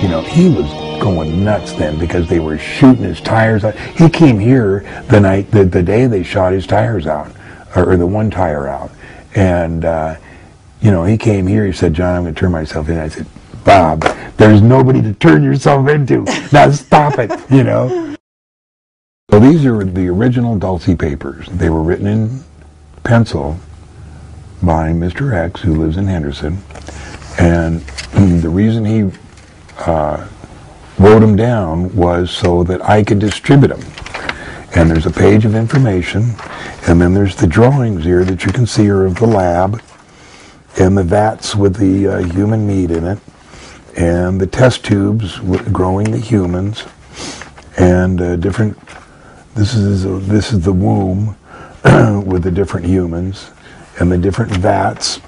You know, he was going nuts then because they were shooting his tires out. He came here the day they shot his tires out, or the one tire out. And, you know, he came here, he said, "John, I'm going to turn myself in." I said, "Bob, there's nobody to turn yourself into. Now stop it," you know. So these are the original Dulce papers. They were written in pencil by Mr. X, who lives in Henderson. And the reason he wrote them down was so that I could distribute them. And there's a page of information, and then there's the drawings here that you can see are of the lab, and the vats with the human meat in it, and the test tubes growing the humans, and different. This is the womb with the different humans, and the different vats.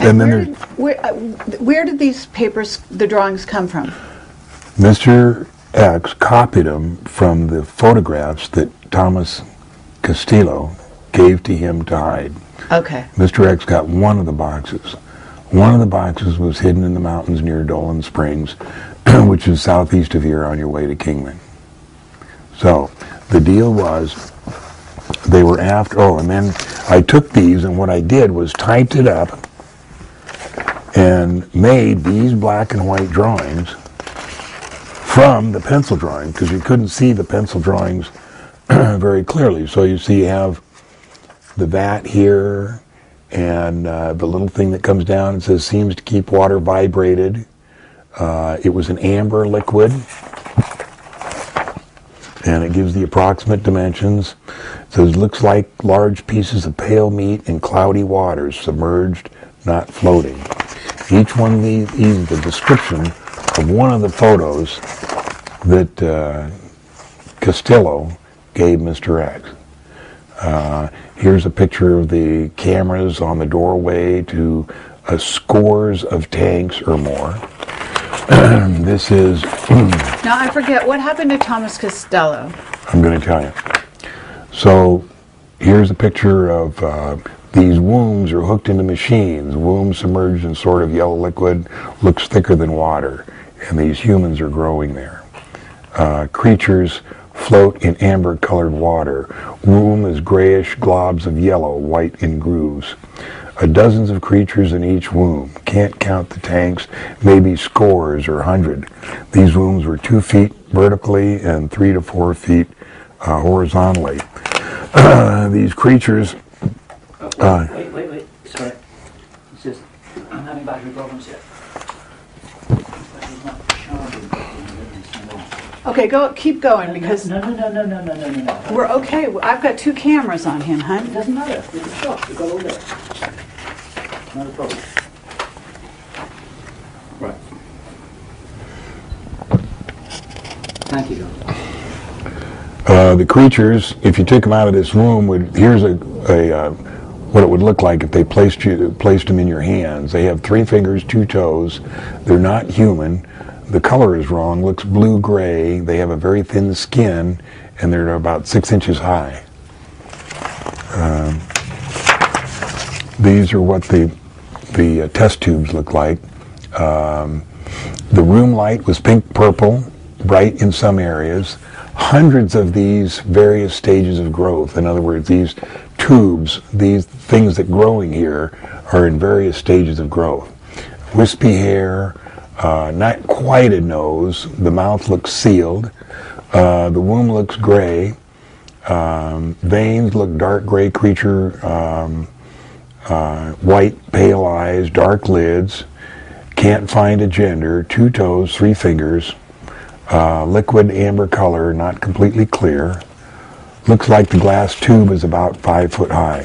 And then where did these papers, the drawings, come from? Mr. X copied them from the photographs that Thomas Castillo gave to him to hide. Okay. Mr. X got one of the boxes. One of the boxes was hidden in the mountains near Dolan Springs, which is southeast of here on your way to Kingman. So the deal was they were after, and then I took these, and what I did was typed it up and made these black and white drawings from the pencil drawing, because you couldn't see the pencil drawings very clearly. So you see you have the vat here, and the little thing that comes down and says seems to keep water vibrated. It was an amber liquid, and it gives the approximate dimensions. It says looks like large pieces of pale meat in cloudy waters, submerged, not floating. Each one of these is the description of one of the photos that Castillo gave Mr. X. Here's a picture of the cameras on the doorway to scores of tanks or more. This is... Now I forget, what happened to Thomas Costello? I'm going to tell you. So here's a picture of these wombs are hooked into machines. Wombs submerged in sort of yellow liquid, looks thicker than water, and these humans are growing there. Creatures float in amber-colored water. Womb is grayish globs of yellow, white in grooves. Dozens of creatures in each womb. Can't count the tanks, maybe scores or 100. These wombs were 2 feet vertically and 3 to 4 feet horizontally. These creatures... Wait. Sorry. It's just, I'm having battery problems here. Okay, keep going, because... No. We're okay. I've got 2 cameras on him, hon. It doesn't matter. We can shop. We've got all day. Not a problem. Right. Thank you, John. The creatures, if you took them out of this room, here's what it would look like if they placed them in your hands. They have 3 fingers, 2 toes. They're not human. The color is wrong. Looks blue-gray. They have a very thin skin, and they're about 6 inches high. These are what the test tubes look like. The room light was pink-purple, bright in some areas. Hundreds of these various stages of growth. In other words, these tubes, these things that growing here, are in various stages of growth. Wispy hair, not quite a nose. The mouth looks sealed. The womb looks gray. Veins look dark gray creature, white pale eyes, dark lids. Can't find a gender. 2 toes, 3 fingers. Liquid amber color, not completely clear. Looks like the glass tube is about 5 foot high.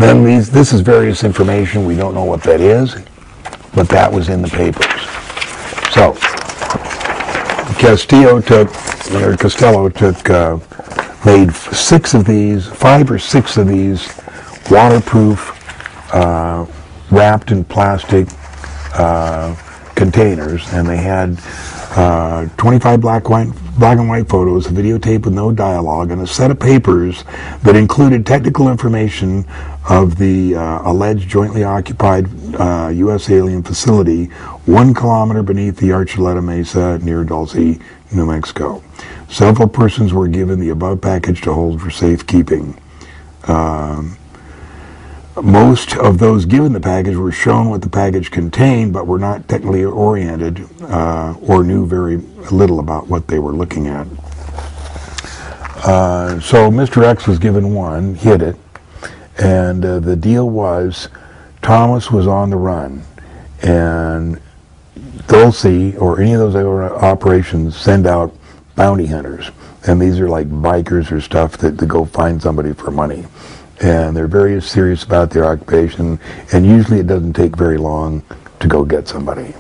Then this is various information. We don't know what that is, but that was in the papers. So Costello made 5 or 6 of these waterproof, wrapped in plastic containers, and they had 25 black and white photos, a videotape with no dialogue, and a set of papers that included technical information of the alleged jointly occupied U.S. alien facility 1 kilometer beneath the Archuleta Mesa near Dulce, New Mexico. Several persons were given the above package to hold for safekeeping. Most of those given the package were shown what the package contained, but were not technically oriented or knew very little about what they were looking at. So Mr. X was given one, hid it, and the deal was Thomas was on the run, and Dulce or any of those other operations send out bounty hunters, and these are like bikers or stuff that go find somebody for money. And they're very serious about their occupation, and usually it doesn't take very long to go get somebody.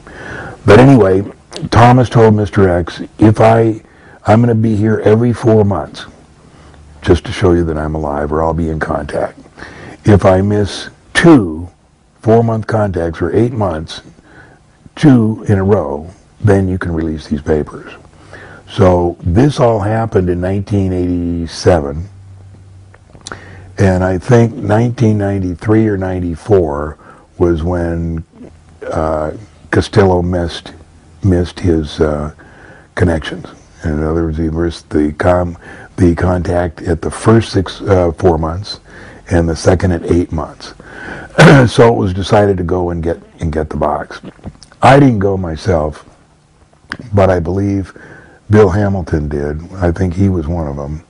But anyway, Thomas told Mr. X, I'm going to be here every 4 months, just to show you that I'm alive, or I'll be in contact. If I miss 2 4-month contacts, or 8 months, 2 in a row, then you can release these papers. So this all happened in 1987. And I think 1993 or 94 was when Costello missed his connections. In other words, he missed the contact at the first 4 months, and the second at 8 months. So it was decided to go and get the box. I didn't go myself, but I believe Bill Hamilton did. I think he was one of them,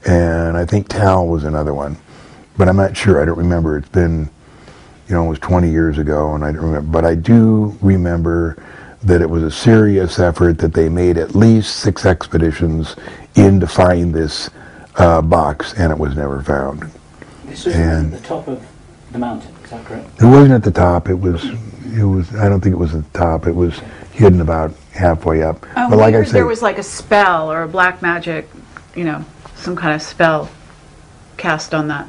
and I think Tal was another one. But I'm not sure. I don't remember. It's been, it was 20 years ago, and I don't remember. But I do remember that it was a serious effort, that they made at least 6 expeditions in to find this box, and it was never found. This was at the top of the mountain, is that correct? It wasn't at the top. It was. I don't think it was at the top. It was hidden about halfway up. But like I said, there was like a spell or a black magic, some kind of spell cast on that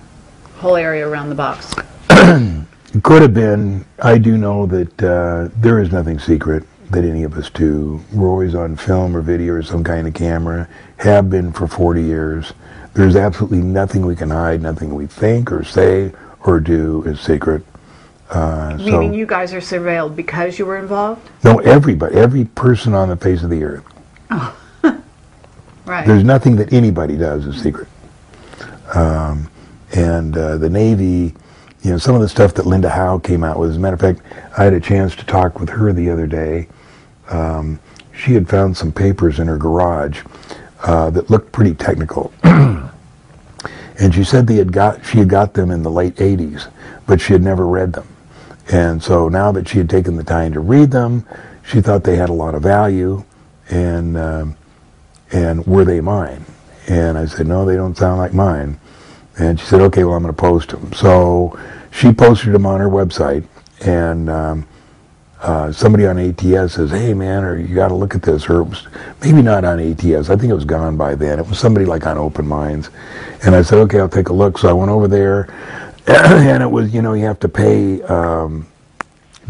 whole area around the box. It could have been. I do know that there is nothing secret that any of us do. We're always on film or video or some kind of camera, have been for 40 years. There's absolutely nothing we can hide, nothing we think or say or do is secret. Meaning you guys are surveilled because you were involved? No, everybody, every person on the face of the earth. Oh, right. There's nothing that anybody does is secret. And the Navy, some of the stuff that Linda Howe came out with, as a matter of fact, I had a chance to talk with her the other day. She had found some papers in her garage that looked pretty technical. And she said she had got them in the late 80s, but she had never read them. And so now that she had taken the time to read them, she thought they had a lot of value, and were they mine? And I said, no, they don't sound like mine. And she said, okay, well, I'm going to post them. So she posted them on her website, and somebody on ATS says, hey, man, or you got to look at this. Or it was maybe not on ATS. I think it was gone by then. It was somebody like on Open Minds. And I said, okay, I'll take a look. So I went over there, and it was, you have to pay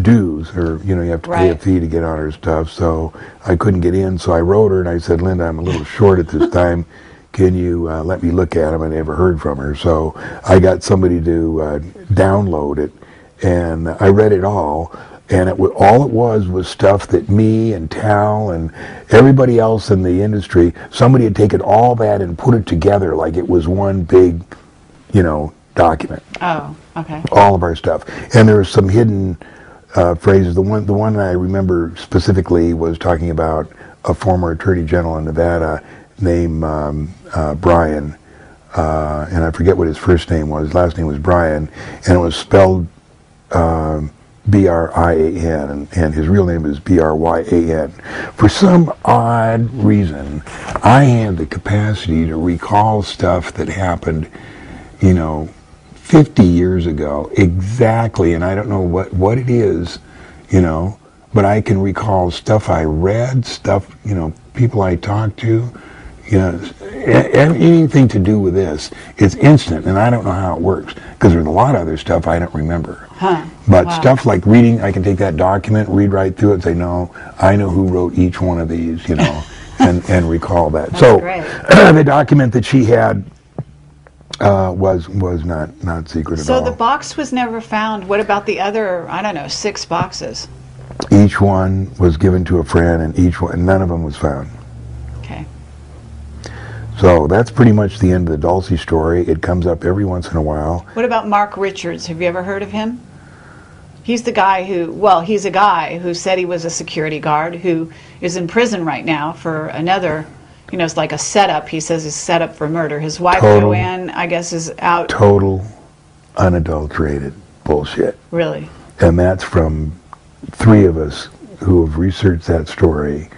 dues, or, you have to pay a fee to get on her stuff. So I couldn't get in. So I wrote her, and I said, Linda, I'm a little short at this time. Can you let me look at them? I never heard from her. So I got somebody to download it, and I read it all. And all it was stuff that me and Tal and everybody else in the industry, somebody had taken all that and put it together like it was one big, document. Oh, okay. All of our stuff. And there were some hidden phrases. The one I remember specifically was talking about a former Attorney General in Nevada named Brian, and I forget what his first name was. His last name was Brian, and it was spelled B-R-I-A-N, and his real name is B-R-Y-A-N. For some odd reason, I had the capacity to recall stuff that happened, 50 years ago, exactly, and I don't know what it is, you know, but I can recall stuff I read, stuff, you know, people I talked to, you know, anything to do with this. It's instant, and I don't know how it works, because there's a lot of other stuff I don't remember. Huh. But Wow. stuff like reading, I can take that document, read right through it, and say, no, I know who wrote each one of these, you know, and recall that. That's So great. the document that she had was not secret at all. So the box was never found. What about the other, I don't know, 6 boxes? Each one was given to a friend, and none of them was found. Okay. So that's pretty much the end of the Dulce story. It comes up every once in a while. What about Mark Richards? Have you ever heard of him? He's the guy who, well, he's a guy who said he was a security guard who is in prison right now for another, you know, it's like a setup. He says it's set up for murder. His wife, Total. Joanne, I guess, is out. Total, unadulterated bullshit. Really? And that's from 3 of us who have researched that story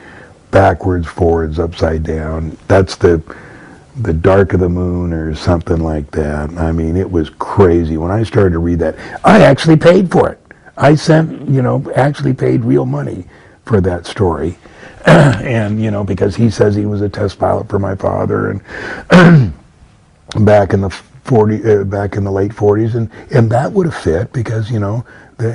backwards, forwards, upside down. That's the Dark of the Moon or something like that. I mean, it was crazy. When I started to read that, I actually paid for it. I sent, you know, actually paid real money for that story. And, you know, because he says he was a test pilot for my father, and back in the late 40s, and that would have fit because, you know,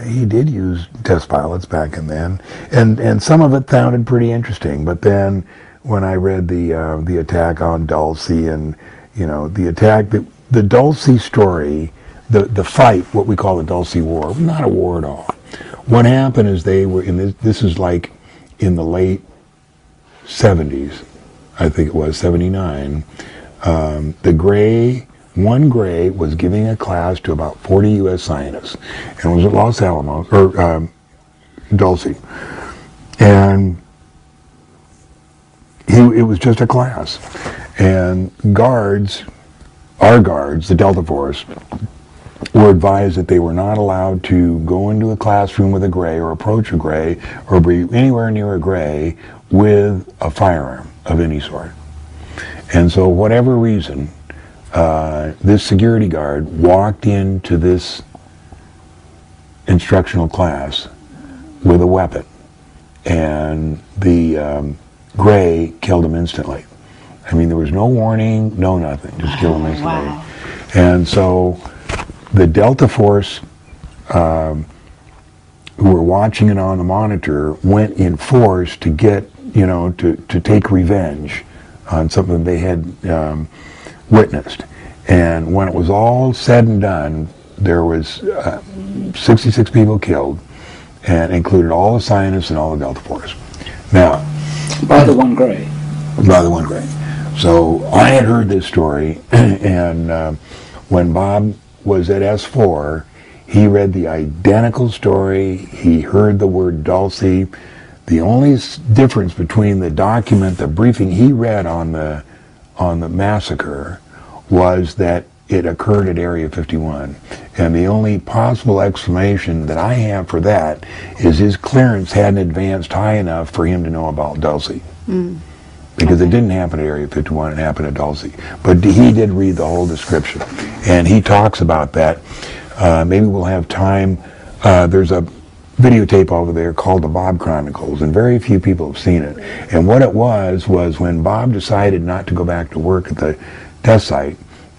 he did use test pilots back in then, and some of it sounded pretty interesting. But then when I read the attack on Dulce, and, you know, the Dulce story, the fight, what we call the Dulce War, not a war at all. What happened is they were in this is like in the late 70s, I think it was 79. One Gray was giving a class to about 40 U.S. scientists, and it was at Los Alamos, or Dulce, and it was just a class, and our guards, the Delta Force, were advised that they were not allowed to go into a classroom with a Gray or approach a Gray or be anywhere near a Gray with a firearm of any sort. And so, whatever reason, this security guard walked into this instructional class with a weapon, and the Gray killed him instantly. I mean, there was no warning, no nothing, just killed him instantly. Wow. And so the Delta Force, who were watching it on the monitor, went in force to get, you know, to take revenge on something they had witnessed. And when it was all said and done, there was 66 people killed, and included all the scientists and all the Delta Force. Now, By the one Gray. by the one Gray. So I had heard this story, and when Bob was at S4, he read the identical story. He heard the word Dulce. The only difference between the document, the briefing he read on the massacre, was that it occurred at Area 51. And the only possible explanation that I have for that is his clearance hadn't advanced high enough for him to know about Dulce. Because it didn't happen at Area 51, it happened at Dulce. But he did read the whole description, and he talks about that. Maybe we'll have time. There's a videotape over there called the Bob Chronicles, and very few people have seen it. And what it was when Bob decided not to go back to work at the test site,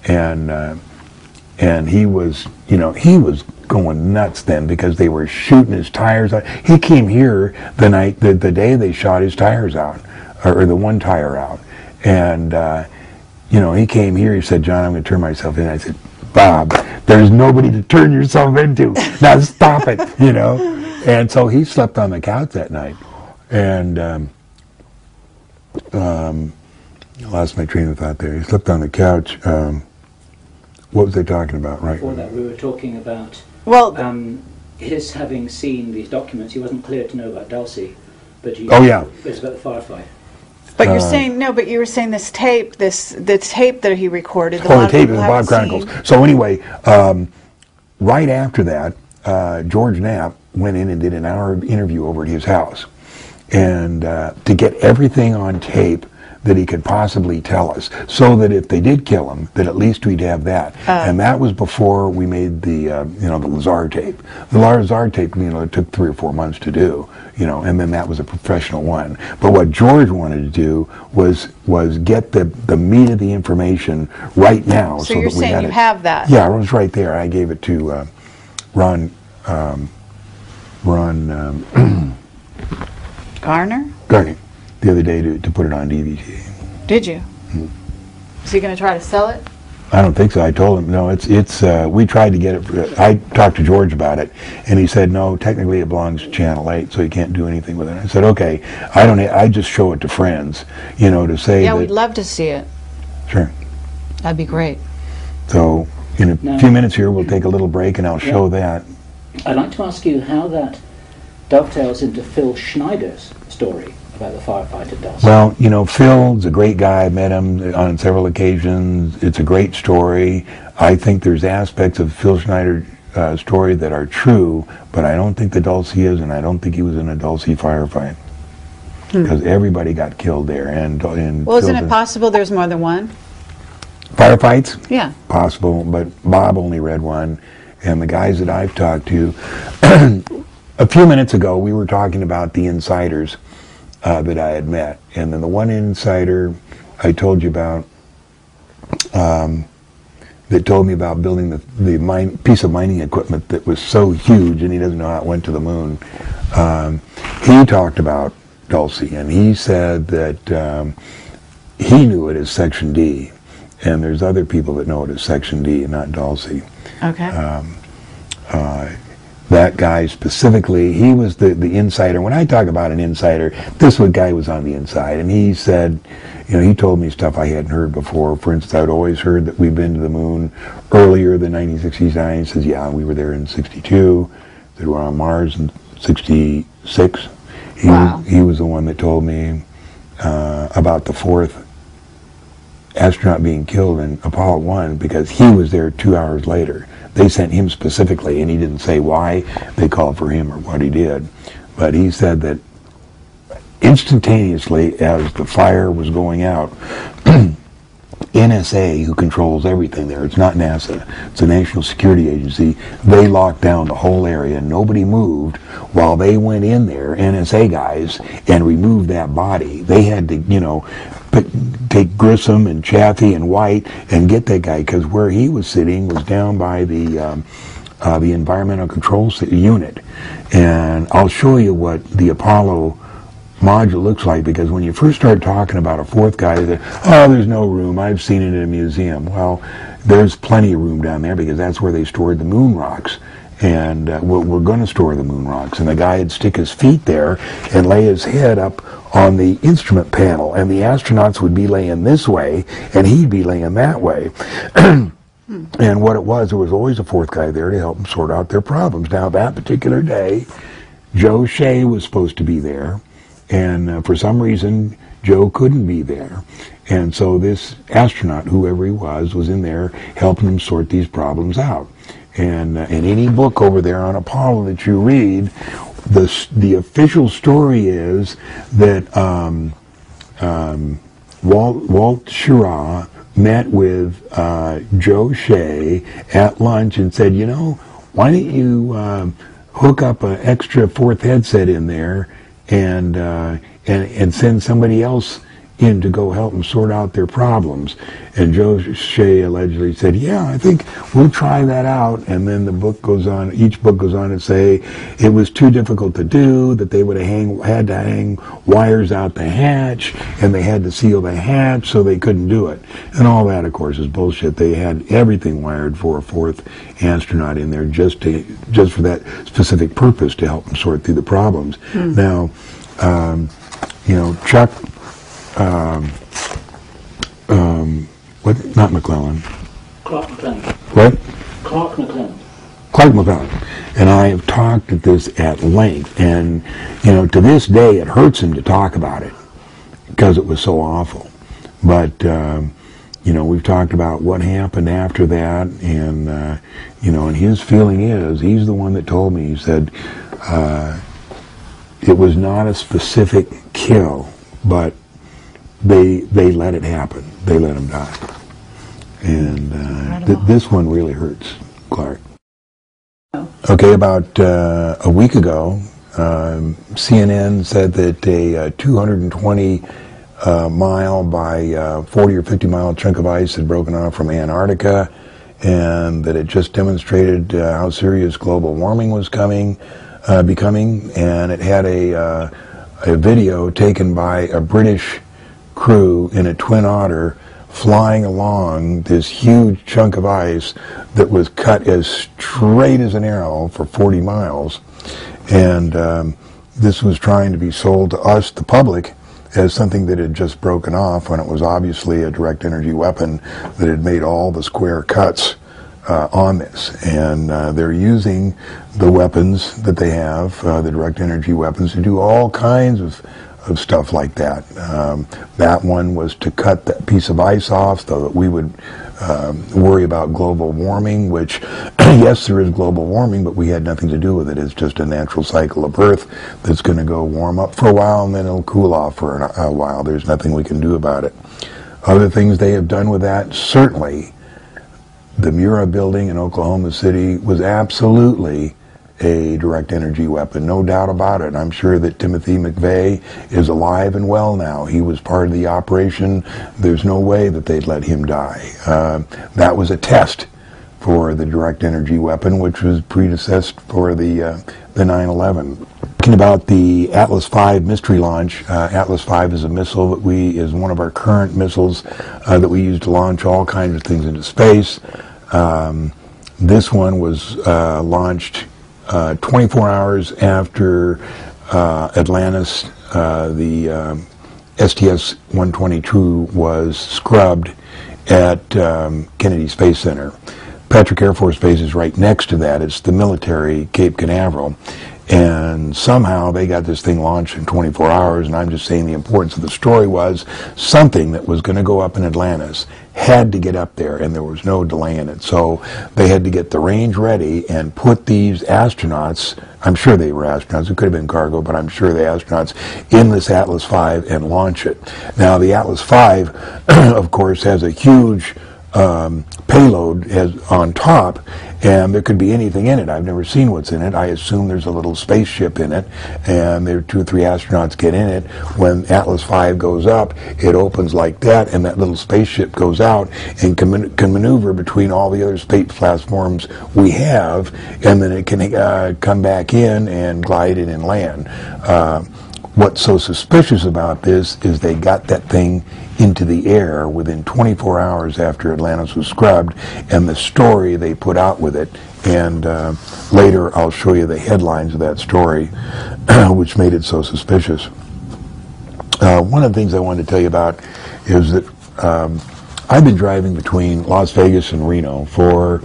and he was, you know, he was going nuts then because they were shooting his tires out. He came here the day they shot his tires out, or the one tire out, and you know, he came here. He said, "John, I'm going to turn myself in." I said, "Bob, there's nobody to turn yourself into. Now stop it," you know. And so he slept on the couch that night, and I lost my train of thought there. He slept on the couch. What was they talking about, right? Before that, we were talking about Well, his having seen these documents. He wasn't clear to know about Dulce, but Oh, yeah. it was about the firefight. but you're saying, no, but you were saying this tape, the tape that he recorded. Oh, the tape is the Bob Chronicles. So anyway, right after that, George Knapp went in and did an hour interview over at his house. And to get everything on tape that he could possibly tell us, so that if they did kill him, that at least we'd have that. And that was before we made the the Lazar tape. The Lazar tape, it took 3 or 4 months to do, and then that was a professional one. But what George wanted to do was get the meat of the information right now. So you're that we saying had you have that? Yeah, it was right there. I gave it to Ron. Garner the other day to put it on DVD. Did you? Is he going to try to sell it? I don't think so. I told him, no, it's we tried to get it. I talked to George about it, and he said, no, technically it belongs to Channel 8, so you can't do anything with it. I said, okay, I just show it to friends, to say yeah, that, we'd love to see it. Sure. That'd be great. So in a few minutes here, we'll take a little break, and I'll show that. I'd like to ask you how that dovetails into Phil Schneider's story about the firefighter Dulce. Well, Phil's a great guy. I met him on several occasions. It's a great story. I think there's aspects of Phil Schneider's story that are true, but I don't think the Dulce is, and I don't think he was in a Dulce firefight. Because everybody got killed there. Well, isn't it possible there's more than one? Firefights? Yeah. Possible, but Bob only read one. And the guys that I've talked to, a few minutes ago we were talking about the insiders that I had met. And then the one insider I told you about that told me about building the piece of mining equipment that was so huge, and he doesn't know how it went to the moon. He talked about Dulce, and he said that he knew it as Section D, and there's other people that know it as Section D and not Dulce. Okay. That guy specifically, he was the insider. When I talk about an insider, this guy was on the inside, and he said, he told me stuff I hadn't heard before. For instance, I'd always heard that we'd been to the moon earlier than 1969. He says, yeah, we were there in 62. That we're on Mars in 66. He was the one that told me about the 4th astronaut being killed in Apollo 1 because he was there 2 hours later. They sent him specifically, and he didn't say why they called for him or what he did. But he said that instantaneously, as the fire was going out, NSA, who controls everything there, it's not NASA, it's a national security agency, they locked down the whole area. Nobody moved while they went in there, NSA guys, and removed that body. They had to, take Grissom and Chaffee and White and get that guy, because where he was sitting was down by the environmental control unit. And I'll show you what the Apollo module looks like, because when you first start talking about a 4th guy, there's no room, I've seen it in a museum. Well, there's plenty of room down there, because that's where they stored the moon rocks. And we're going to store the moon rocks. And the guy would stick his feet there and lay his head up on the instrument panel, and the astronauts would be laying this way, and he'd be laying that way. And what it was, there was always a 4th guy there to help them sort out their problems. Now, that particular day, Joe Shea was supposed to be there, and for some reason, Joe couldn't be there. And so this astronaut, whoever he was in there helping him sort these problems out. And in any book over there on Apollo that you read, the official story is that Walt Schirra met with Joe Shea at lunch and said, why don't you hook up an extra 4th headset in there and send somebody else in to go help them sort out their problems. And Joe Shea allegedly said, yeah, I think we'll try that out. And then the book goes on, each book goes on to say it was too difficult to do, that they would have had to hang wires out the hatch, and they had to seal the hatch, so they couldn't do it. And all that, of course, is bullshit. They had everything wired for a 4th astronaut in there just for that specific purpose, to help them sort through the problems. Now, Chuck, not McClellan. Clark McClellan. What? Clark McClellan. Clark McClellan. And I have talked at this at length, and, to this day it hurts him to talk about it, because it was so awful. But, we've talked about what happened after that, and, and his feeling is, he's the one that told me, he said, it was not a specific kill, but they let it happen. They let him die. And this one really hurts, Clark. Okay, about a week ago, CNN said that a 220 mile by 40 or 50 mile chunk of ice had broken off from Antarctica, and that it just demonstrated how serious global warming was becoming. And it had a video taken by a British crew in a Twin Otter flying along this huge chunk of ice that was cut as straight as an arrow for 40 miles. And this was trying to be sold to us, the public, as something that had just broken off, when it was obviously a direct energy weapon that had made all the square cuts on this. And they're using the weapons that they have, the direct energy weapons, to do all kinds of stuff like that. That one was to cut that piece of ice off so that we would worry about global warming, which, yes, there is global warming, but we had nothing to do with it. It's just a natural cycle of Earth that's going to go warm up for a while, and then it'll cool off for a while. There's nothing we can do about it. Other things they have done with that, certainly the Mura building in Oklahoma City was absolutely a direct energy weapon, no doubt about it. I'm sure that Timothy McVeigh is alive and well now. He was part of the operation. There's no way that they'd let him die. That was a test for the direct energy weapon, which was predecessed for the 9/11. Talking about the Atlas V mystery launch. Atlas V is a missile that is one of our current missiles that we use to launch all kinds of things into space. This one was launched 24 hours after Atlantis, the STS-122 was scrubbed at Kennedy Space Center. Patrick Air Force Base is right next to that. It's the military Cape Canaveral. And somehow they got this thing launched in 24 hours, and I'm just saying the importance of the story was something that was going to go up in Atlantis had to get up there, and there was no delay in it. So they had to get the range ready and put these astronauts, I'm sure they were astronauts, it could have been cargo, but I'm sure the astronauts, in this Atlas V and launch it. Now the Atlas V, of course, has a huge payload on top, and there could be anything in it. I've never seen what's in it. I assume there's a little spaceship in it, and there are 2 or 3 astronauts get in it. When Atlas V goes up, it opens like that, and that little spaceship goes out and can maneuver between all the other space platforms we have, and then it can come back in and glide in and land. What's so suspicious about this is they got that thing into the air within 24 hours after Atlantis was scrubbed, and the story they put out with it. And later I'll show you the headlines of that story, which made it so suspicious. One of the things I wanted to tell you about is that I've been driving between Las Vegas and Reno for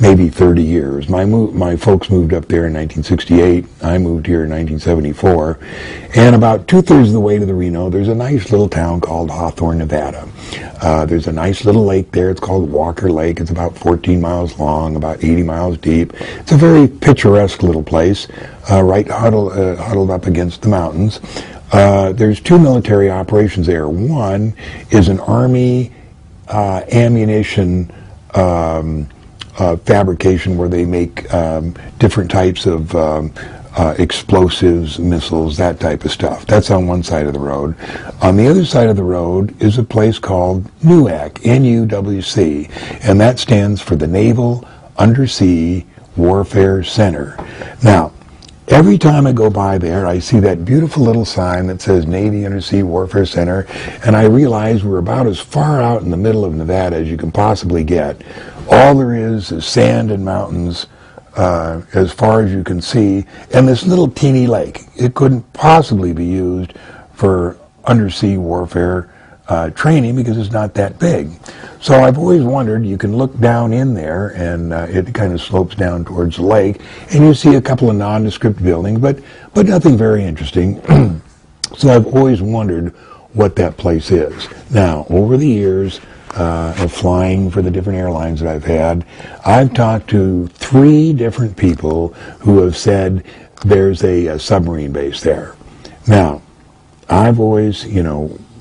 maybe 30 years. My folks moved up there in 1968. I moved here in 1974. And about 2/3 of the way to the Reno, there's a nice little town called Hawthorne, Nevada. There's a nice little lake there. It's called Walker Lake. It's about 14 miles long, about 80 miles deep. It's a very picturesque little place, right huddled up against the mountains. There's 2 military operations there. One is an Army ammunition fabrication where they make different types of explosives, missiles, that type of stuff. That's on one side of the road. On the other side of the road is a place called NUWC, N-U-W-C, and that stands for the Naval Undersea Warfare Center. Now, every time I go by there, I see that beautiful little sign that says Navy Undersea Warfare Center, and I realize we're about as far out in the middle of Nevada as you can possibly get. All there is sand and mountains as far as you can see, and this little teeny lake. It couldn't possibly be used for undersea warfare training because it's not that big. So I've always wondered, you can look down in there, and it kind of slopes down towards the lake, and you see a couple of nondescript buildings, but nothing very interesting. So I've always wondered what that place is. Now, over the years of flying for the different airlines that I've had, I've talked to 3 different people who have said there's a submarine base there. Now, I've always,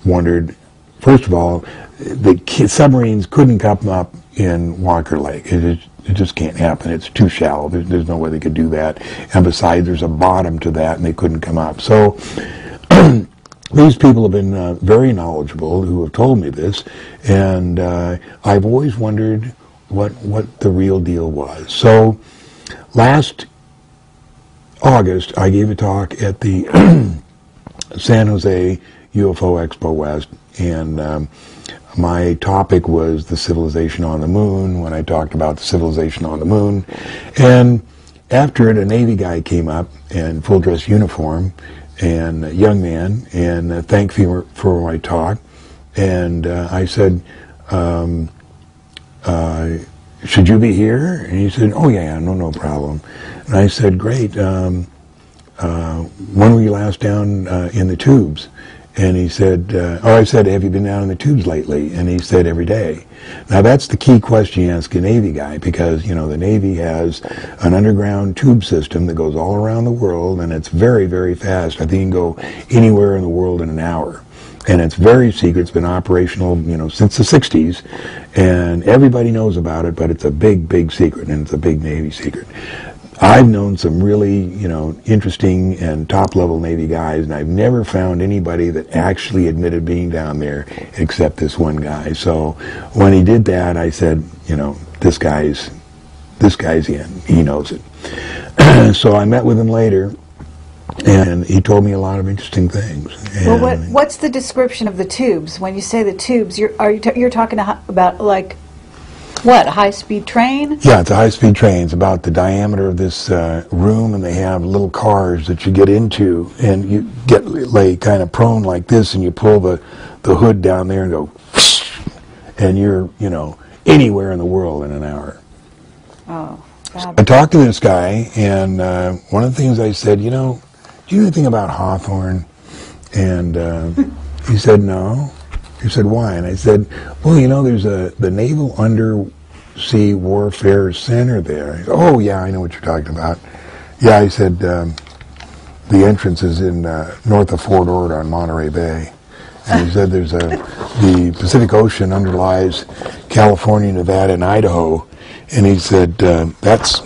wondered, first of all, the submarines couldn't come up in Walker Lake. It just can't happen. It's too shallow. There's no way they could do that. And besides, there's a bottom to that, and they couldn't come up. So these people have been very knowledgeable who have told me this, and I've always wondered what the real deal was. So last August, I gave a talk at the San Jose UFO Expo West, and my topic was the civilization on the moon, when I talked about the civilization on the moon. And after it, a Navy guy came up in full dress uniform, and a young man, and thanked me for my talk. And I said, should you be here? And he said, oh yeah, no problem. And I said, great. When were you last down in the tubes? And he said, I said, have you been down in the tubes lately? And he said, every day. Now that's the key question you ask a Navy guy, because, you know, the Navy has an underground tube system that goes all around the world, and it's very, very fast. I think you can go anywhere in the world in an hour. And it's very secret. It's been operational, you know, since the 60s, and everybody knows about it, but it's a big, big secret, and it's a big Navy secret. I've known some really, you know, interesting and top-level Navy guys, and I've never found anybody that actually admitted being down there except this one guy. So when he did that, I said, you know, this guy's in. He knows it. So I met with him later, and he told me a lot of interesting things. And well, what's the description of the tubes? When you say the tubes, you're talking about, like, what, a high-speed train? Yeah, it's a high-speed train. It's about the diameter of this room, and they have little cars that you get into, and you get like kind of prone like this, and you pull the hood down there and go, and you're, you know, anywhere in the world in an hour. Oh, God. I talked to this guy, and one of the things I said, you know, do you know anything about Hawthorne? And he said, no. He said, why? And I said, well, you know, there's the Naval Undersea Warfare Center there. He said, oh, yeah, I know what you're talking about. Yeah, he said, the entrance is in north of Fort Ord on Monterey Bay. And he said there's the Pacific Ocean underlies California, Nevada, and Idaho. And he said, that's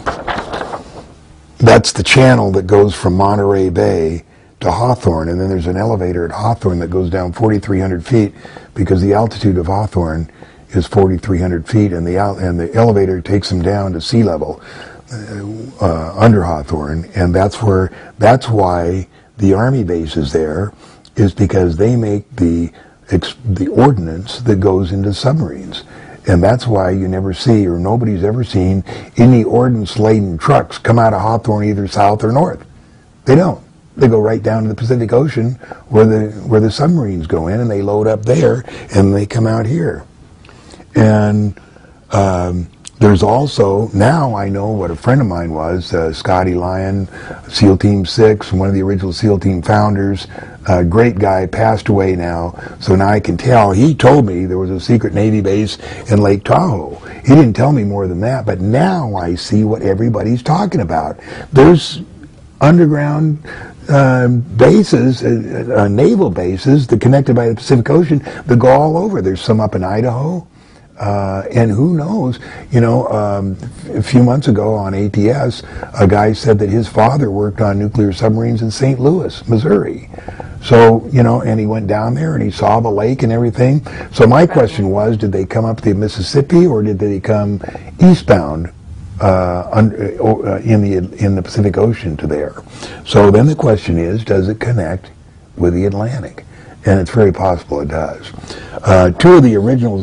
the channel that goes from Monterey Bay to Hawthorne, and then there's an elevator at Hawthorne that goes down 4,300 feet, because the altitude of Hawthorne is 4,300 feet, and the elevator takes them down to sea level under Hawthorne, and that's why the Army base is there, is because they make the ordnance that goes into submarines. And that's why you never see, or nobody's ever seen, any ordnance-laden trucks come out of Hawthorne either south or north. They don't. They go right down to the Pacific Ocean where the submarines go in, and they load up there, and they come out here. And there's also, now I know what a friend of mine was, Scotty Lyon, SEAL Team 6, one of the original SEAL Team founders, a great guy, passed away now, so now I can tell. He told me there was a secret Navy base in Lake Tahoe. He didn't tell me more than that, but now I see what everybody's talking about. There's underground bases, naval bases that connected by the Pacific Ocean that go all over. There's some up in Idaho, and who knows, you know, a few months ago on ATS, a guy said that his father worked on nuclear submarines in St. Louis, Missouri. So, you know, and he went down there and he saw the lake and everything. So my question was, did they come up the Mississippi, or did they come eastbound in the Pacific Ocean to there? So then the question is, does it connect with the Atlantic? And it's very possible it does. Two of the original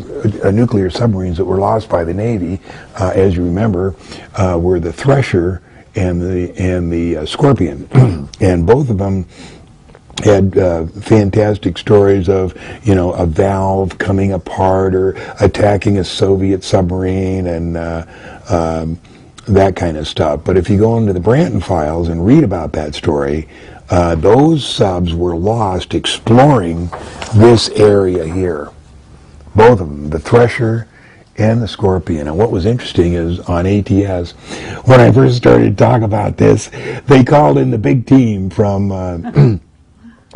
nuclear submarines that were lost by the Navy, as you remember, were the Thresher and the Scorpion, and both of them had fantastic stories of, you know, a valve coming apart or attacking a Soviet submarine and that kind of stuff. But if you go into the Branton files and read about that story, those subs were lost exploring this area here. Both of them, the Thresher and the Scorpion. And what was interesting is on ATS, when I first started to talk about this, they called in the big team from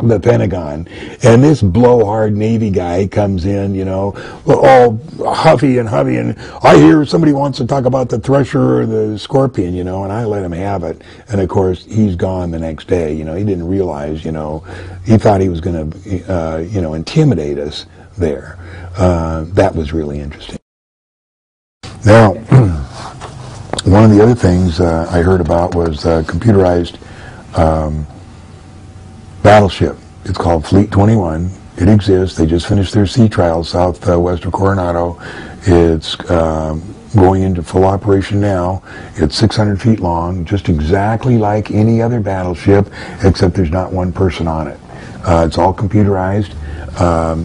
the Pentagon, and this blowhard Navy guy comes in, you know, all huffy and I hear somebody wants to talk about the Thresher or the Scorpion, you know, and I let him have it. And of course, he's gone the next day. You know, he didn't realize, you know, he thought he was going to, you know, intimidate us there. That was really interesting. Now, one of the other things I heard about was computerized battleship. It's called Fleet 21. It exists. They just finished their sea trials southwest of Coronado. It's going into full operation now. It's 600 feet long, just exactly like any other battleship, except there's not one person on it. It's all computerized.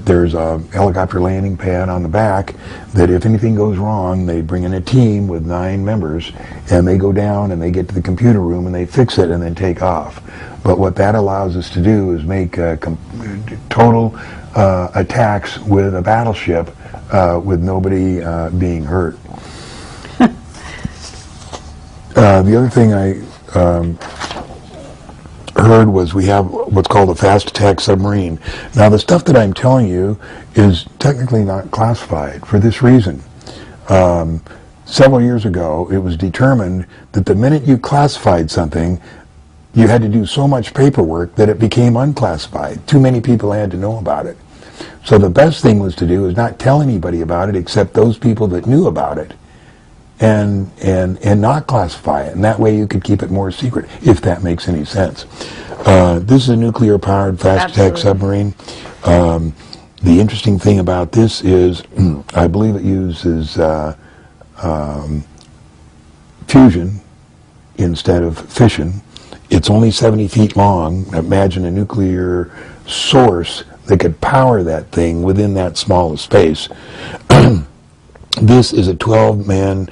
There's a helicopter landing pad on the back that if anything goes wrong, they bring in a team with 9 members, and they go down and they get to the computer room and they fix it and then take off. But what that allows us to do is make total attacks with a battleship with nobody being hurt. The other thing I heard was we have what's called a fast attack submarine. Now the stuff that I'm telling you is technically not classified for this reason. Several years ago it was determined that the minute you classified something, you had to do so much paperwork that it became unclassified. Too many people had to know about it. So the best thing was to do is not tell anybody about it except those people that knew about it, and not classify it. And that way you could keep it more secret, if that makes any sense. This is a nuclear-powered fast attack submarine. The interesting thing about this is, I believe it uses fusion instead of fission. It's only 70 feet long. Imagine a nuclear source that could power that thing within that small space. This is a 12-man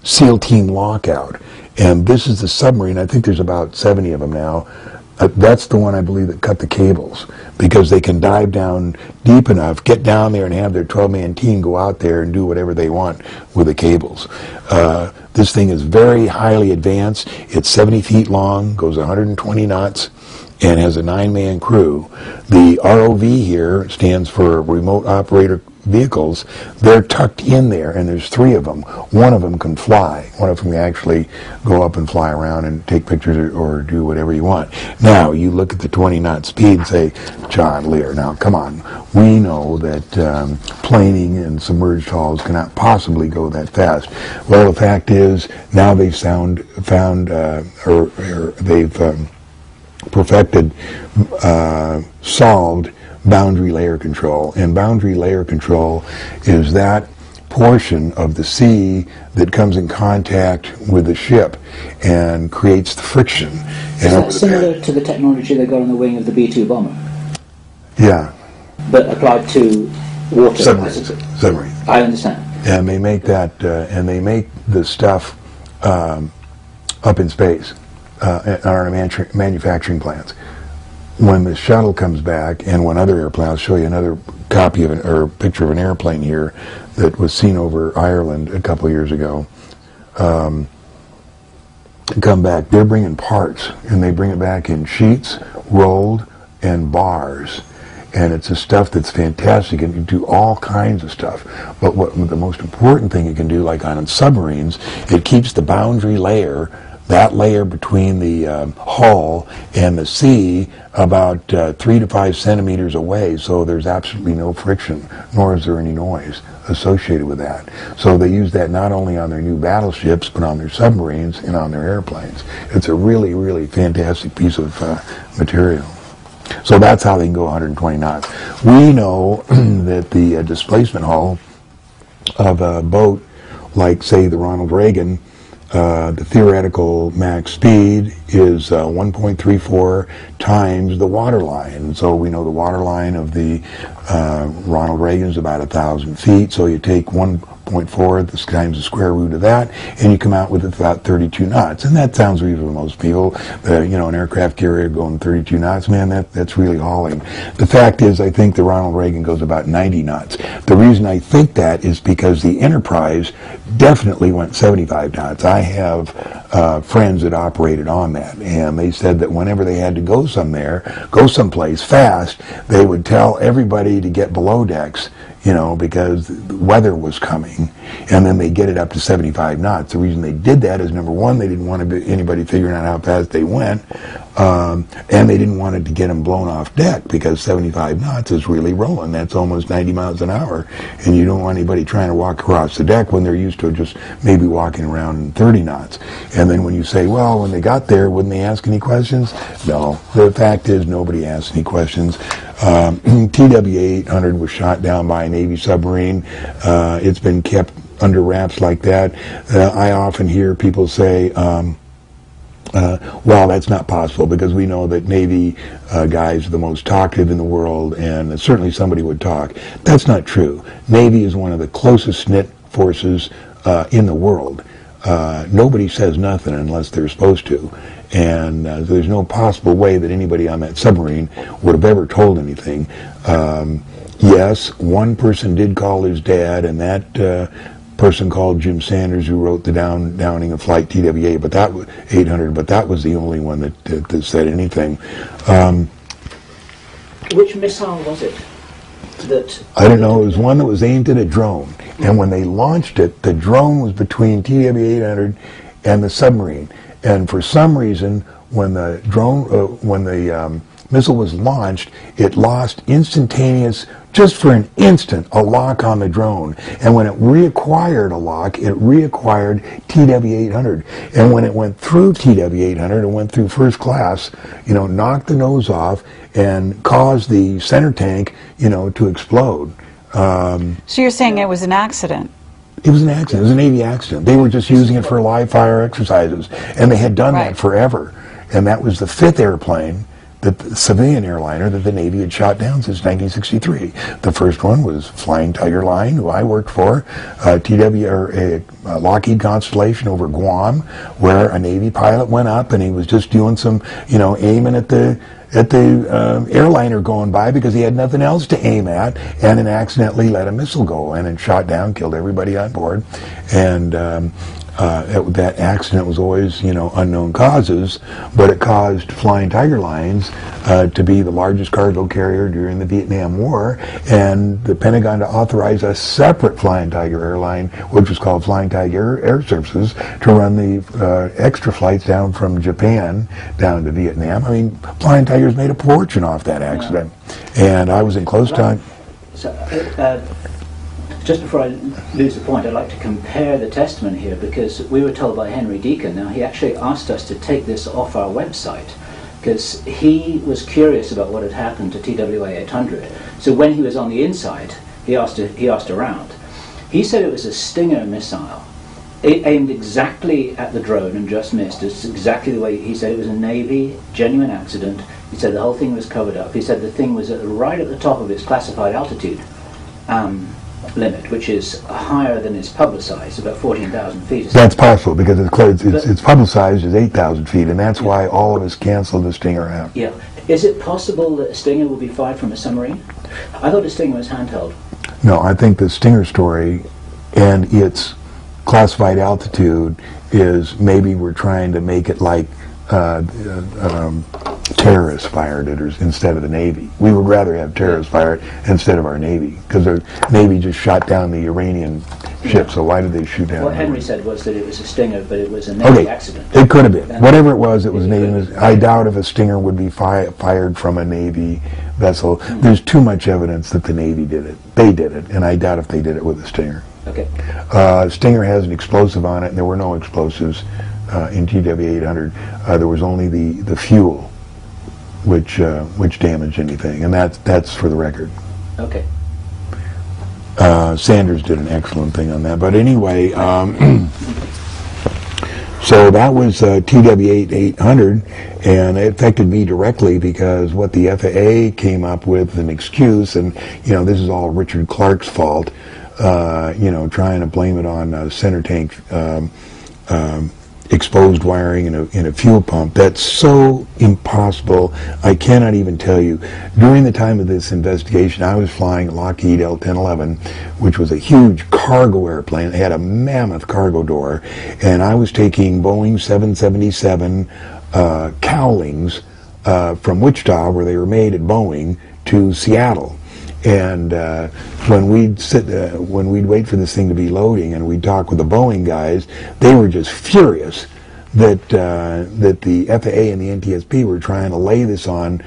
SEAL team lockout. And this is the submarine. I think there's about 70 of them now. That's the one I believe that cut the cables, because they can dive down deep enough, get down there and have their 12-man team go out there and do whatever they want with the cables. This thing is very highly advanced. It's 70 feet long, goes 120 knots, and has a 9-man crew. The ROV here stands for Remote Operator Vehicles. They're tucked in there, and there's 3 of them. One of them can fly. One of them can actually go up and fly around and take pictures or do whatever you want. Now, you look at the 20-knot speed and say, John Lear, now come on. We know that planing and submerged hulls cannot possibly go that fast. Well, the fact is, now they've perfected, solved boundary layer control. And boundary layer control is that portion of the sea that comes in contact with the ship and creates the friction. Is that similar to the technology they got on the wing of the B-2 bomber? Yeah. But applied to water? Submarine. I understand. And they make that, and they make the stuff up in space at our manufacturing plants. When the shuttle comes back, and when other airplanes, I'll show you another copy of or picture of an airplane here that was seen over Ireland a couple of years ago. Come back, they're bringing parts, and they bring it back in sheets, rolled, and bars. And it's a stuff that's fantastic, and you do all kinds of stuff. But what the most important thing you can do, like on submarines, it keeps the boundary layer, that layer between the hull and the sea, about 3 to 5 centimeters away, so there's absolutely no friction, nor is there any noise associated with that. So they use that not only on their new battleships, but on their submarines and on their airplanes. It's a really, really fantastic piece of material. So that's how they can go 120 knots. We know that the displacement hull of a boat like, say, the Ronald Reagan, the theoretical max speed is 1.34 times the water line. So we know the water line of the Ronald Reagan is about 1,000 feet. So you take 1.34 5.4 times the square root of that, and you come out with about 32 knots. And that sounds reasonable to most people. An aircraft carrier going 32 knots, man, that's really hauling. The fact is, I think the Ronald Reagan goes about 90 knots. The reason I think that is because the Enterprise definitely went 75 knots. I have friends that operated on that, and they said that whenever they had to go someplace fast, they would tell everybody to get below decks, because the weather was coming, and then they get it up to 75 knots. The reason they did that is, number one, they didn't want anybody figuring out how fast they went, and they didn't want it to get them blown off deck, because 75 knots is really rolling. That's almost 90 miles an hour, and you don't want anybody trying to walk across the deck when they're used to just maybe walking around in 30 knots. And then when you say, well, when they got there, wouldn't they ask any questions? No. The fact is, nobody asked any questions. TW-800 was shot down by a Navy submarine. It's been kept under wraps like that. I often hear people say, well, that's not possible, because we know that Navy guys are the most talkative in the world, and certainly somebody would talk. That's not true. Navy is one of the closest knit forces in the world. Nobody says nothing unless they're supposed to. And there's no possible way that anybody on that submarine would have ever told anything. Yes, one person did call his dad, and that person called Jim Sanders, who wrote the downing of Flight TWA, but that was 800. But that was the only one that said anything. Which missile was it? I don't know. It was one that was aimed at a drone, and when they launched it, the drone was between TW-800 and the submarine. And for some reason, when the missile was launched, it lost instantaneous, just for an instant, a lock on the drone. And when it reacquired a lock, it reacquired TW-800. And when it went through TW-800, it went through first class, knocked the nose off and caused the center tank, to explode. So you're saying it was an accident? It was an accident. It was a Navy accident. They were just using it for live fire exercises, and they had done that forever. And that was the fifth airplane, the civilian airliner, that the Navy had shot down since 1963. The first one was Flying Tiger Line, who I worked for, Lockheed Constellation over Guam, where a Navy pilot went up and he was just doing some, aiming at the airliner going by because he had nothing else to aim at, and then accidentally let a missile go and it shot down, killed everybody on board. And that accident was always, unknown causes, but it caused Flying Tiger Lines to be the largest cargo carrier during the Vietnam War, and the Pentagon to authorize a separate Flying Tiger airline, which was called Flying Tiger Air Services, to run the extra flights down from Japan down to Vietnam. I mean, Flying Tigers made a fortune off that accident, and I was in close time. So, just before I lose the point, I'd like to compare the testament here, because we were told by Henry Deacon, now he actually asked us to take this off our website, because he was curious about what had happened to TWA 800. So when he was on the inside, he asked around. He said it was a Stinger missile. It aimed exactly at the drone and just missed. It's exactly the way he said. It was a Navy genuine accident. He said the whole thing was covered up. He said the thing was right at the top of its classified altitude limit, which is higher than is publicized, about 14,000 feet. That's possible, because it's publicized as 8,000 feet, and that's why all of us canceled the Stinger out. Yeah. Is it possible that a Stinger will be fired from a submarine? I thought a Stinger was handheld. No, I think the Stinger story and its classified altitude is maybe we're trying to make it like terrorists fired it instead of the Navy. We would rather have terrorists fire it instead of our Navy, because the Navy just shot down the Iranian ship, so why did they shoot down? What Henry said was that it was a Stinger, but it was a Navy accident. It could have been. Whatever it was Navy. I doubt if a Stinger would be fired from a Navy vessel. There's too much evidence that the Navy did it. They did it, and I doubt if they did it with a Stinger. Okay. Stinger has an explosive on it, and there were no explosives in TW-800. There was only the fuel which damaged anything, and that's for the record. Okay. Sanders did an excellent thing on that. But anyway, so that was TW-800, and it affected me directly because what the FAA came up with, an excuse, and this is all Richard Clark's fault. trying to blame it on center tank exposed wiring in a fuel pump. That's so impossible. I cannot even tell you. During the time of this investigation, I was flying Lockheed L-1011, which was a huge cargo airplane. It had a mammoth cargo door, and I was taking Boeing 777 cowlings from Wichita, where they were made at Boeing, to Seattle. And when we'd wait for this thing to be loading, and we'd talk with the Boeing guys, they were just furious that the FAA and the NTSB were trying to lay this on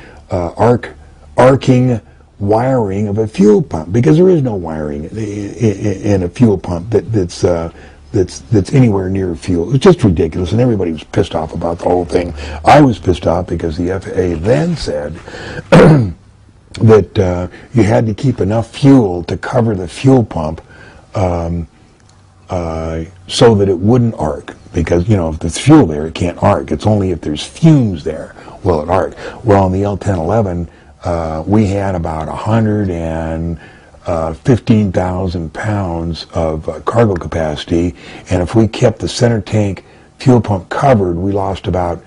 arcing wiring of a fuel pump, because there is no wiring in a fuel pump that's anywhere near fuel. It's just ridiculous, and everybody was pissed off about the whole thing. I was pissed off because the FAA then said that you had to keep enough fuel to cover the fuel pump so that it wouldn't arc. Because, if there's fuel there, it can't arc. It's only if there's fumes there will it arc. Well, on the L-1011, we had about 115,000 pounds of cargo capacity, and if we kept the center tank fuel pump covered, we lost about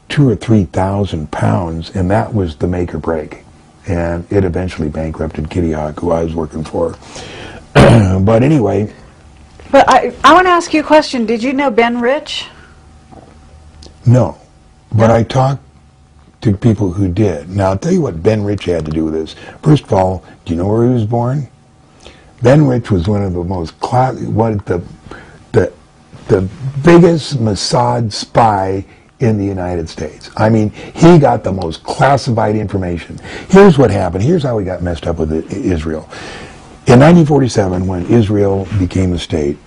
2,000 or 3,000 pounds, and that was the make or break. And it eventually bankrupted Kitty Hawk, who I was working for. But anyway. But I want to ask you a question. Did you know Ben Rich? No. But I talked to people who did. Now, I'll tell you what Ben Rich had to do with this. First of all, do you know where he was born? Ben Rich was one of the most the biggest Mossad spy in the United States. I mean, he got the most classified information. Here's what happened. Here's how we got messed up with Israel. In 1947, when Israel became a state,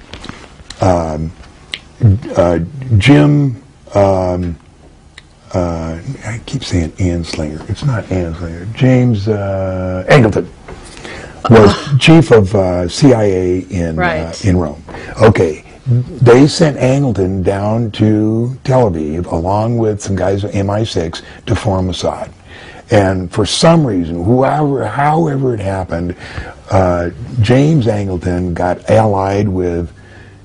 Jim, I keep saying Anslinger. It's not Anslinger. James Angleton was chief of CIA in Rome. Okay. They sent Angleton down to Tel Aviv along with some guys at MI6 to form Mossad. And for some reason, however it happened, James Angleton got allied with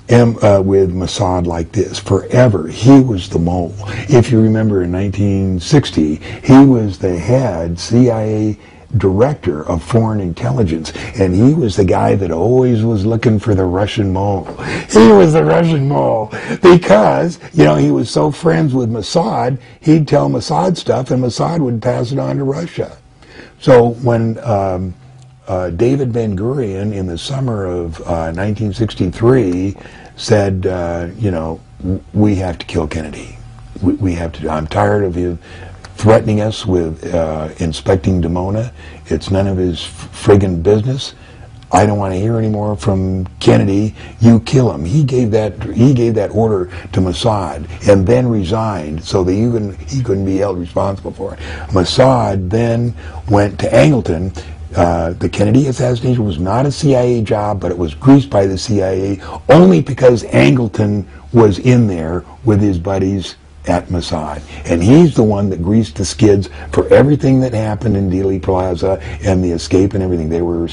Mossad like this forever. He was the mole. If you remember, in 1960, he was the head CIA director of foreign intelligence, and he was the guy that always was looking for the Russian mole. He was the Russian mole because, he was so friends with Mossad, he'd tell Mossad stuff, and Mossad would pass it on to Russia. So when David Ben-Gurion, in the summer of 1963, said, we have to kill Kennedy. We have to. I'm tired of you threatening us with inspecting Dimona. It's none of his friggin' business. I don't want to hear any more from Kennedy. You kill him. He gave that order to Mossad and then resigned so that he couldn't be held responsible for it. Mossad then went to Angleton. The Kennedy assassination was not a CIA job, but it was greased by the CIA only because Angleton was in there with his buddies at Mossad. And he's the one that greased the skids for everything that happened in Dealey Plaza and the escape and everything. They were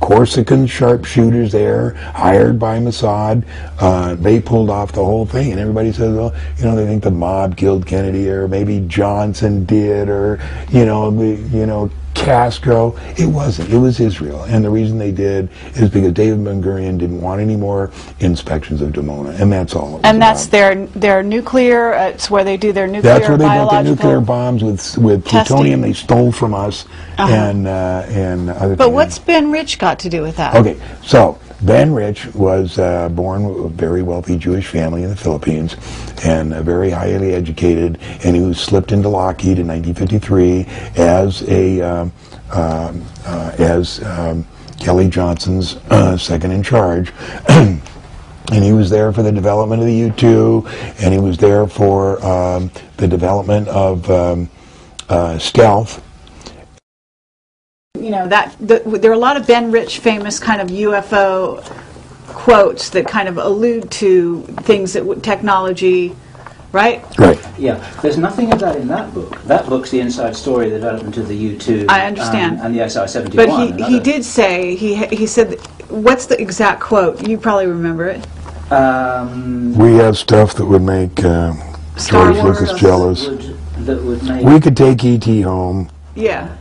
Corsican sharpshooters there, hired by Mossad. They pulled off the whole thing, and everybody says, well, they think the mob killed Kennedy, or maybe Johnson did, or, Castro. It wasn't. It was Israel. And the reason they did is because David Ben-Gurion didn't want any more inspections of Dimona, and that's all it was. And that's their nuclear, it's where they do their nuclear, that's where they built their nuclear bombs with plutonium they stole from us and other things. But what's Ben Rich got to do with that? Okay, so Ben Rich was born with a very wealthy Jewish family in the Philippines, and very highly educated, and he was slipped into Lockheed in 1953 as Kelly Johnson's second in charge. And he was there for the development of the U-2, and he was there for the development of stealth. There are a lot of Ben Rich famous kind of UFO quotes that kind of allude to things that technology, right? Right. Yeah, there's nothing of that in that book. That book's the inside story, the development of the U-2. I understand. And the SR-71. But he did say, he said, what's the exact quote? You probably remember it. We have stuff that would make Star George Wars. Lucas jealous. That would make... We could take E.T. home. Yeah.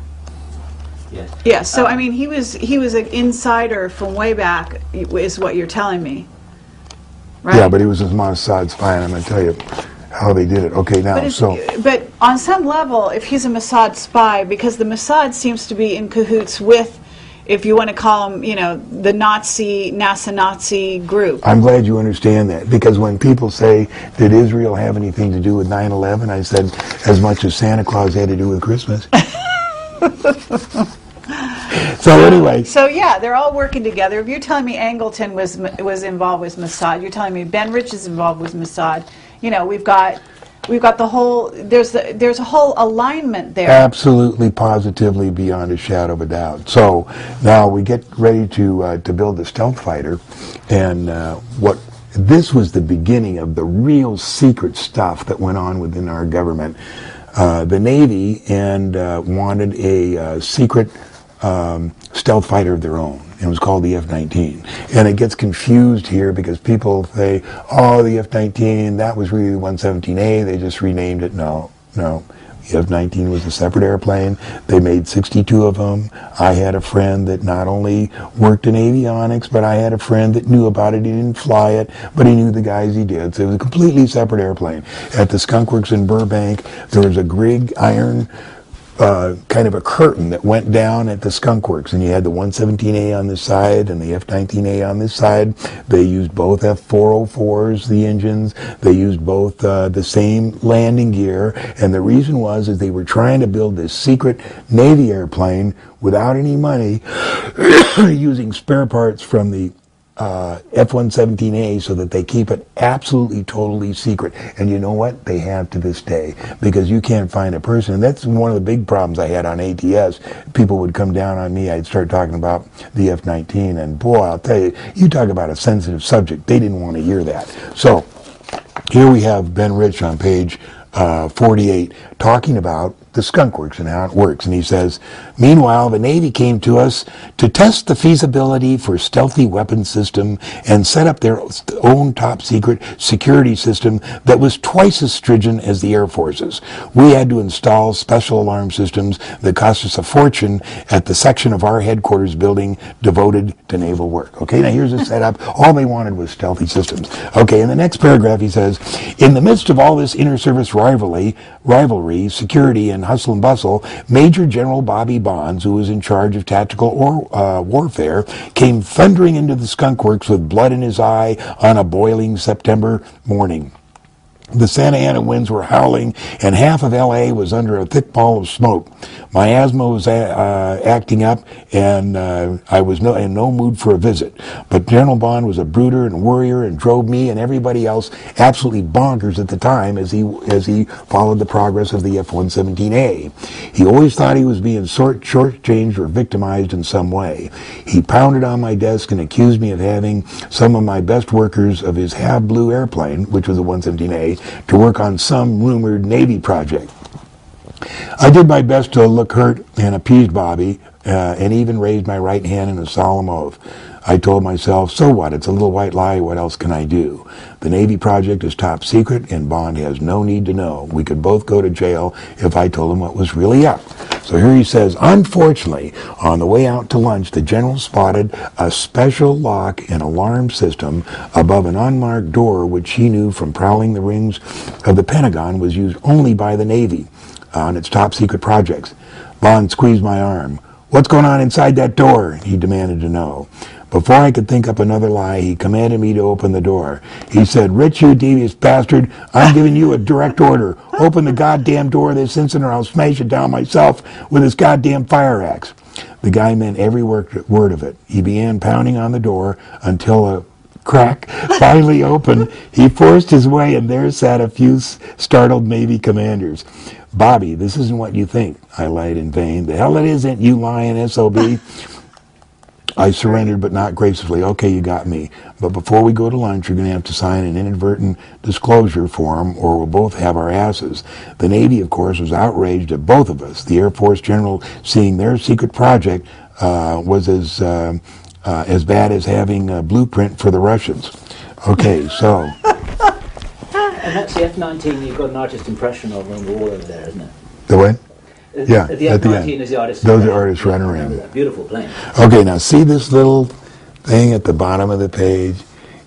Yes. Yeah. So I mean, he was an insider from way back, is what you're telling me. Right? Yeah, but he was a Mossad spy, and I'm going to tell you how they did it. Okay, now, But on some level, if he's a Mossad spy, because the Mossad seems to be in cahoots with, if you want to call them, you know, the NASA Nazi group. I'm glad you understand that, because when people say, did Israel have anything to do with 9/11, I said, as much as Santa Claus had to do with Christmas. So anyway. So yeah, they're all working together. If you're telling me Angleton was involved with Mossad, you're telling me Ben Rich is involved with Mossad. You know, we've got the whole, there's a whole alignment there. Absolutely, positively, beyond a shadow of a doubt. So now we get ready to build the stealth fighter, and this was the beginning of the real secret stuff that went on within our government. The Navy wanted a secret stealth fighter of their own. It was called the F-19. And it gets confused here because people say, oh, the F-19, that was really the 117A. They just renamed it. No. The F-19 was a separate airplane. They made 62 of them. I had a friend that not only worked in avionics, but I had a friend that knew about it. He didn't fly it, but he knew the guys he did. So it was a completely separate airplane. At the Skunk Works in Burbank, there was a Grigg iron kind of a curtain that went down at the Skunk Works, and you had the 117A on this side and the F-19A on this side. They used both F-404s, the engines. They used both the same landing gear, and the reason was is they were trying to build this secret Navy airplane without any money, using spare parts from the F-117A so that they keep it absolutely, totally secret. And you know what? They have to this day, because you can't find a person. And that's one of the big problems I had on ATS. People would come down on me. I'd start talking about the F-19, and boy, I'll tell you, you talk about a sensitive subject. They didn't want to hear that. So here we have Ben Rich on page 48 talking about the Skunk Works and how it works. And he says, meanwhile, the Navy came to us to test the feasibility for stealthy weapon system and set up their own top secret security system that was twice as stringent as the Air Force's. We had to install special alarm systems that cost us a fortune at the section of our headquarters building devoted to naval work. Okay, now here's the setup. All they wanted was stealthy systems. Okay, in the next paragraph he says, in the midst of all this inter-service rivalry, security, and hustle and bustle, Major General Bobby Bonds, who was in charge of tactical warfare, came thundering into the Skunk Works with blood in his eye on a boiling September morning. The Santa Ana winds were howling, and half of L.A. was under a thick pall of smoke. My asthma was acting up, and I was in no mood for a visit. But General Bond was a brooder and worrier and drove me and everybody else absolutely bonkers at the time as he followed the progress of the F-117A. He always thought he was being shortchanged or victimized in some way. He pounded on my desk and accused me of having some of my best workers of his half-blue airplane, which was the 117A, to work on some rumored Navy project. I did my best to look hurt and appeased Bobby, and even raised my right hand in a solemn oath. I told myself, so what? It's a little white lie. What else can I do? The Navy project is top secret, and Bond has no need to know. We could both go to jail if I told him what was really up. So here he says, unfortunately, on the way out to lunch, the general spotted a special lock and alarm system above an unmarked door, which he knew from prowling the rings of the Pentagon was used only by the Navy on its top secret projects. Bond squeezed my arm. What's going on inside that door? He demanded to know. Before I could think up another lie, he commanded me to open the door. He said, Rich, you devious bastard, I'm giving you a direct order. Open the goddamn door this instant or I'll smash it down myself with this goddamn fire axe. The guy meant every word of it. He began pounding on the door until a crack finally opened. He forced his way, and there sat a few startled Navy commanders. Bobby, this isn't what you think, I lied in vain. The hell it isn't, you lying SOB. I surrendered, but not gracefully. Okay, you got me. But before we go to lunch, you're going to have to sign an inadvertent disclosure form, or we'll both have our asses. The Navy, of course, was outraged at both of us. The Air Force General, seeing their secret project was as as bad as having a blueprint for the Russians. Okay, so. And that's the F-19 you've got an artist impression of on the wall over there, isn't it? The what? Yeah, The at the F-19 end. is the artist. Those are artists running around. That beautiful plane. Okay, now see this little thing at the bottom of the page?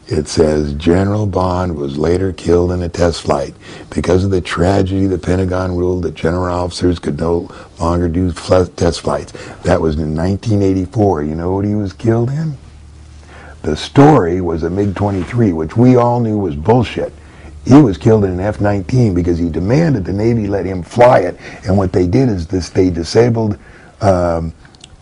It says, General Bond was later killed in a test flight. Because of the tragedy, the Pentagon ruled that general officers could no longer do test flights. That was in 1984. You know what he was killed in? The story was a MiG-23, which we all knew was bullshit. He was killed in an F-19 because he demanded the Navy let him fly it. And what they did is this: they disabled,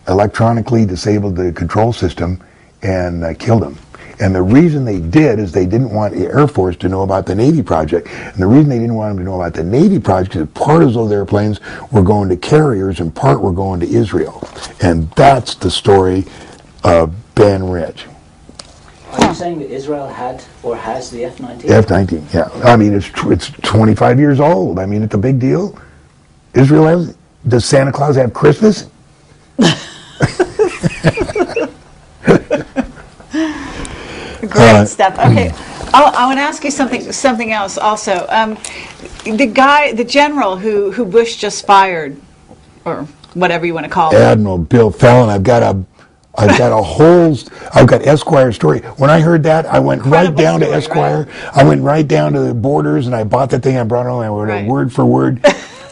electronically disabled the control system and killed him. And the reason they did is they didn't want the Air Force to know about the Navy project. And the reason they didn't want them to know about the Navy project is part of those airplanes were going to carriers and part were going to Israel. And that's the story of Ben Rich. Are you saying that Israel had or has the F-19? F-19, yeah. I mean, it's 25 years old. I mean, it's a big deal. Israel has. Does Santa Claus have Christmas? Great stuff. Okay, I want to ask you something else also. The general who Bush just fired, or whatever you want to call it. Admiral Bill Fallon. I've got Esquire story. When I heard that, I went right down to Esquire. Right? I went right down to the Borders, and I bought the thing. I brought it home. I wrote it word for word.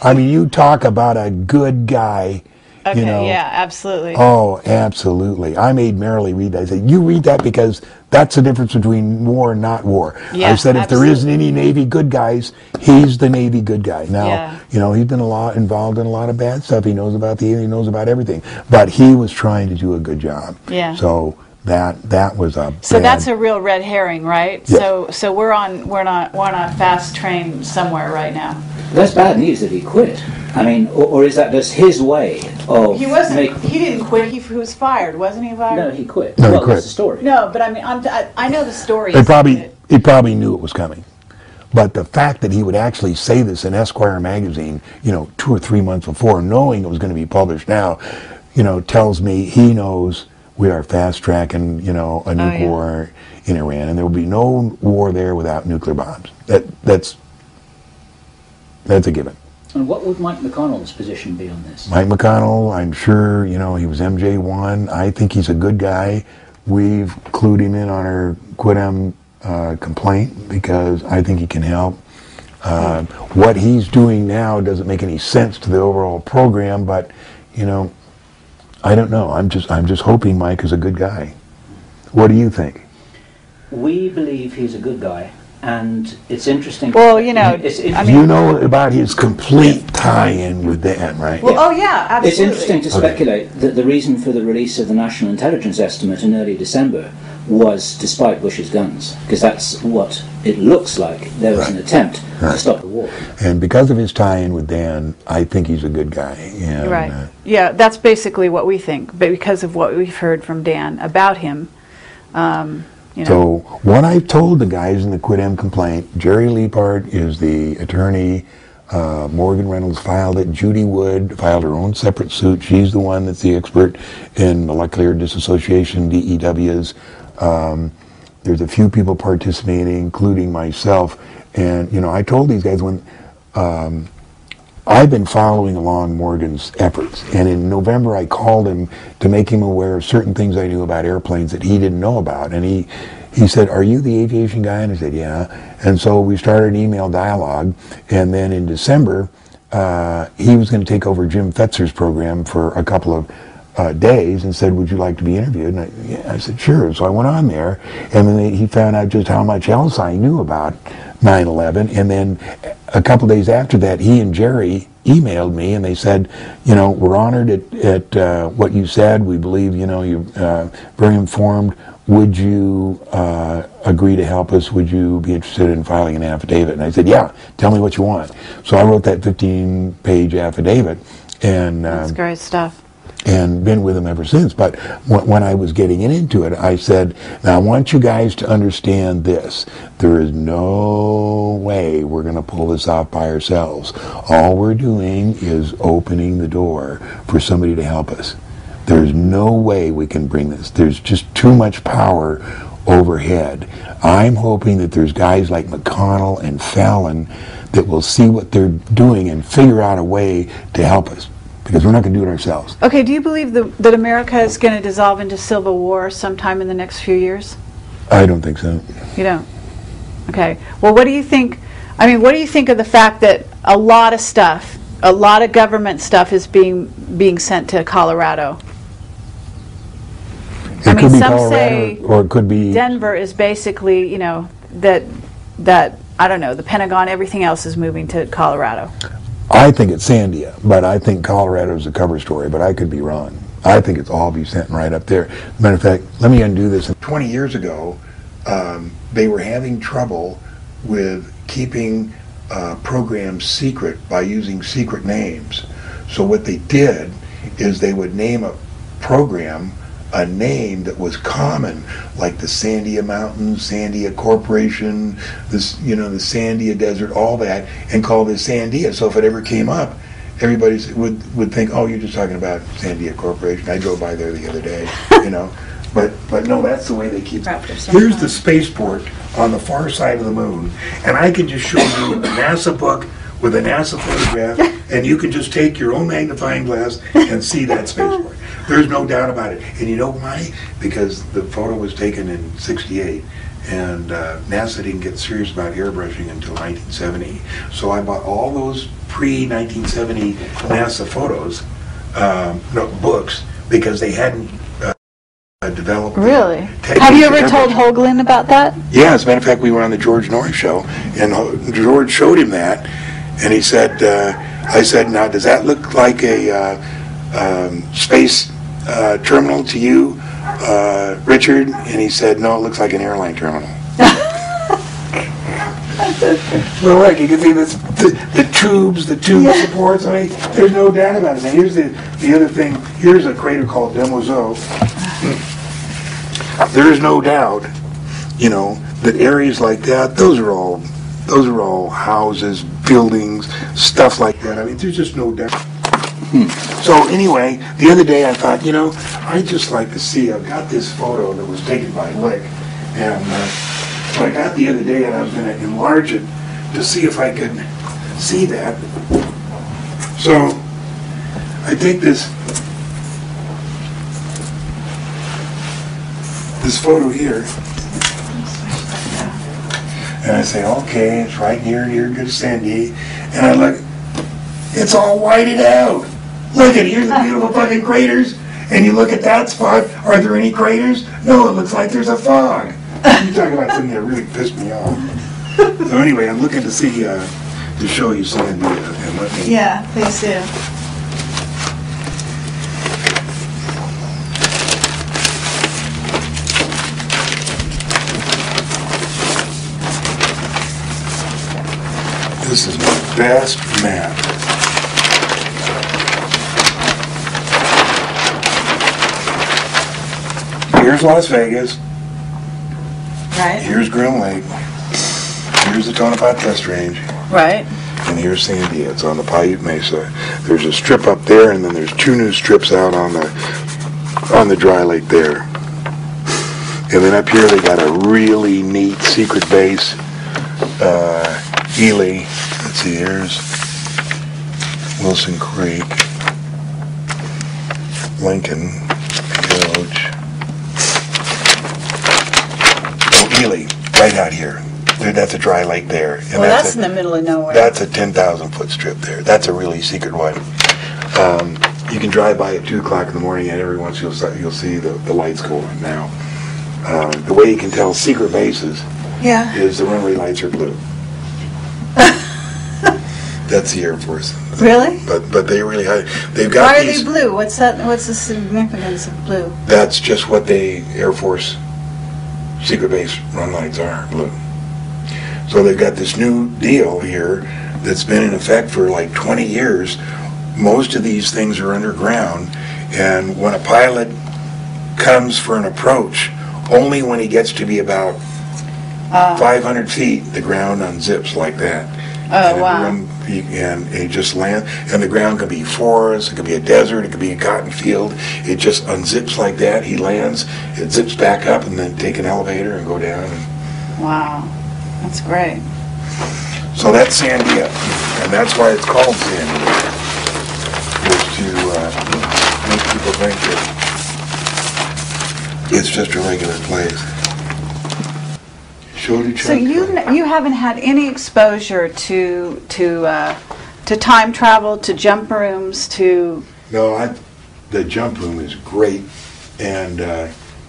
I mean, you talk about a good guy. Okay, you know. yeah, absolutely. Oh, absolutely. I made Marilee read that. I said, you read that because that's the difference between war and not war. Yeah, I said, if there isn't any Navy good guys, he's the Navy good guy. Now, you know, he's been involved in a lot of bad stuff. He knows about he knows about everything. But he was trying to do a good job. Yeah. So that was a So that's a real red herring, right? Yes. So we're on a fast train somewhere right now. That's bad news that he quit. I mean, or is that just his way of... He wasn't. He didn't quit. He was fired, wasn't he? Fired? No, he quit. No, well, he quit. That's the story. No, but I mean, I know the story. He probably knew it was coming. But the fact that he would actually say this in Esquire magazine, you know, 2 or 3 months before, knowing it was going to be published now, you know, tells me he knows we are fast tracking, you know, a nuclear war in Iran, and there will be no war there without nuclear bombs. That's a given. And what would Mike McConnell's position be on this? Mike McConnell, I'm sure, you know, he was MJ1. I think he's a good guy. We've clued him in on our Quid-Em complaint because I think he can help. What he's doing now doesn't make any sense to the overall program, but, you know, I don't know. I'm just hoping Mike is a good guy. What do you think? We believe he's a good guy. And it's interesting. Well, you know, you know about his complete tie-in with Dan, right? Well, oh yeah, absolutely. It's interesting to speculate that the reason for the release of the National Intelligence Estimate in early December was despite Bush's guns, because that's what it looks like. There was an attempt to stop the war. And because of his tie-in with Dan, I think he's a good guy. And, right. Yeah, that's basically what we think, but because of what we've heard from Dan about him. You know. So what I've told the guys in the Quid-Em complaint, Jerry Liepard is the attorney, Morgan Reynolds filed it, Judy Wood filed her own separate suit. She's the one that's the expert in molecular dissociation, DEWs. There's a few people participating, including myself. And, you know, I told these guys when I've been following along Morgan's efforts, and in November I called him to make him aware of certain things I knew about airplanes that he didn't know about, and he said, "Are you the aviation guy?" And I said, "Yeah." And so we started an email dialogue, and then in December he was going to take over Jim Fetzer's program for a couple of days and said, "Would you like to be interviewed?" And I said, "Sure." So I went on there, and then he found out just how much else I knew about 9/11, and then a couple days after that, he and Jerry emailed me, and they said, "You know, we're honored at what you said. We believe, you know, you're very informed. Would you agree to help us? Would you be interested in filing an affidavit?" And I said, "Yeah, tell me what you want." So I wrote that 15-page affidavit, and that's great stuff. And been with him ever since. But when I was getting into it, I said, "Now I want you guys to understand this. There is no way we're going to pull this off by ourselves. All we're doing is opening the door for somebody to help us. There's no way we can bring this. There's just too much power overhead. I'm hoping that there's guys like McConnell and Fallon that will see what they're doing and figure out a way to help us, because we're not going to do it ourselves. Okay, do you believe that America is going to dissolve into civil war sometime in the next few years? I don't think so. You don't? Okay. Well, what do you think? I mean, what do you think of the fact that a lot of stuff, a lot of government stuff is being sent to Colorado? It could be some Colorado, say or it could be Denver is basically, you know, that I don't know, the Pentagon, everything else is moving to Colorado. I think it's Sandia, but I think Colorado's a cover story, but I could be wrong. I think it's all be sent right up there. Matter of fact, let me undo this. 20 years ago, they were having trouble with keeping programs secret by using secret names. So what they did is they would name a program a name that was common, like the Sandia Mountains, Sandia Corporation, this, you know, the Sandia Desert, all that, and call this Sandia. So if it ever came up, everybody would think, oh, you're just talking about Sandia Corporation. I drove by there the other day, you know. But no, that's the way they keep it. Here's the spaceport on the far side of the moon, and I can just show you a NASA book with a NASA photograph, and you can just take your own magnifying glass and see that spaceport. There's no doubt about it. And you know why? Because the photo was taken in '68, and NASA didn't get serious about airbrushing until 1970. So I bought all those pre-1970 NASA photos, books, because they hadn't developed. Really? Have you ever told Hoagland about that? Yeah, as a matter of fact, we were on the George Norris show, and George showed him that, and he said, I said, now does that look like a space terminal to you, Richard? And he said, no, it looks like an airline terminal. Well, look, you can see this, the tube supports. I mean, there's no doubt about it. Now, here's the other thing. Here's a crater called Demoiselle. There is no doubt, you know, that areas like that, those are all houses, buildings, stuff like that. I mean, there's just no doubt. So anyway, the other day I thought, you know, I'd just like to see, I've got this photo that was taken by Lick, and so I got the other day and I was going to enlarge it to see if I could see that. So I take this photo here, and I say, okay, it's right near good Sandy, and I look, it's all whited out. Look at, here's the beautiful fucking craters, and you look at that spot, are there any craters? No, it looks like there's a fog. You talk about something that really pissed me off. So anyway, I'm looking to see, to show you Sandy, and let me... Yeah, please do. This is my best map. Here's Las Vegas. Right. Here's Groom Lake. Here's the Tonopah Test Range. Right. And here's Sandia. It's on the Paiute Mesa. There's a strip up there, and then there's two new strips out on the dry lake there. And then up here they got a really neat secret base. Ely. Let's see, here's Wilson Creek, Lincoln, Coach. Oh, Ely, right out here. That's a dry lake there. And Well, that's in the middle of nowhere. That's a 10,000 foot strip there. That's a really secret one. You can drive by at 2 o'clock in the morning, and every once you'll see the lights go on now. The way you can tell secret bases is the runway lights are blue. That's the Air Force. Really? But they really they've got Why these. are they blue? What's that? What's the significance of blue? That's just what the Air Force secret base run lights are, blue. So they've got this new deal here that's been in effect for like 20 years. Most of these things are underground, and when a pilot comes for an approach, only when he gets to be about 500 feet, the ground unzips like that. Oh, wow. And it just lands, and the ground could be forest, it could be a desert, it could be a cotton field. It just unzips like that. He lands, it zips back up, and then take an elevator and go down. Wow, that's great. So that's Sandia, and that's why it's called Sandia, is to make people think that it's just a regular place. So you haven't had any exposure to time travel, to jump rooms, to... No, the jump room is great, and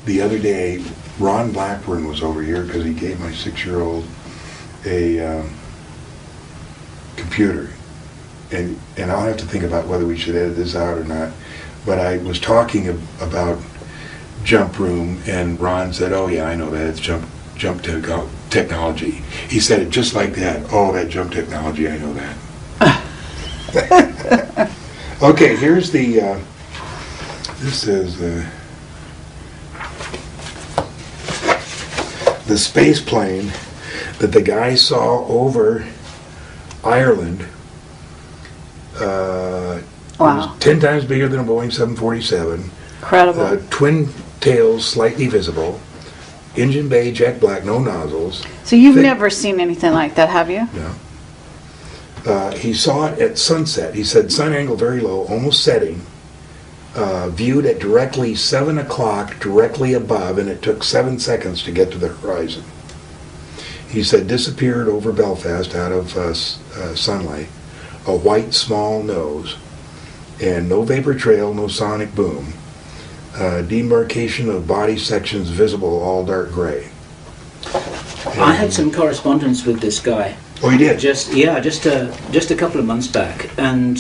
the other day Ron Blackburn was over here because he gave my 6-year-old a computer, and I'll have to think about whether we should edit this out or not, but I was talking about jump room, and Ron said, "Oh yeah, I know that, it's jump technology." He said it just like that. "Oh, that jump technology, I know that." Okay, here's the this is the space plane that the guy saw over Ireland. Wow. It was 10 times bigger than a Boeing 747. Incredible. Twin tails slightly visible. Engine bay, jet black, no nozzles. So you've never seen anything like that, have you? No. He saw it at sunset. He said sun angle very low, almost setting. Viewed at directly 7 o'clock, directly above, and it took 7 seconds to get to the horizon. He said disappeared over Belfast out of sunlight. A white small nose, and no vapor trail, no sonic boom. Demarcation of body sections visible, all dark gray. I had some correspondence with this guy. Oh, you did? Just a couple of months back, and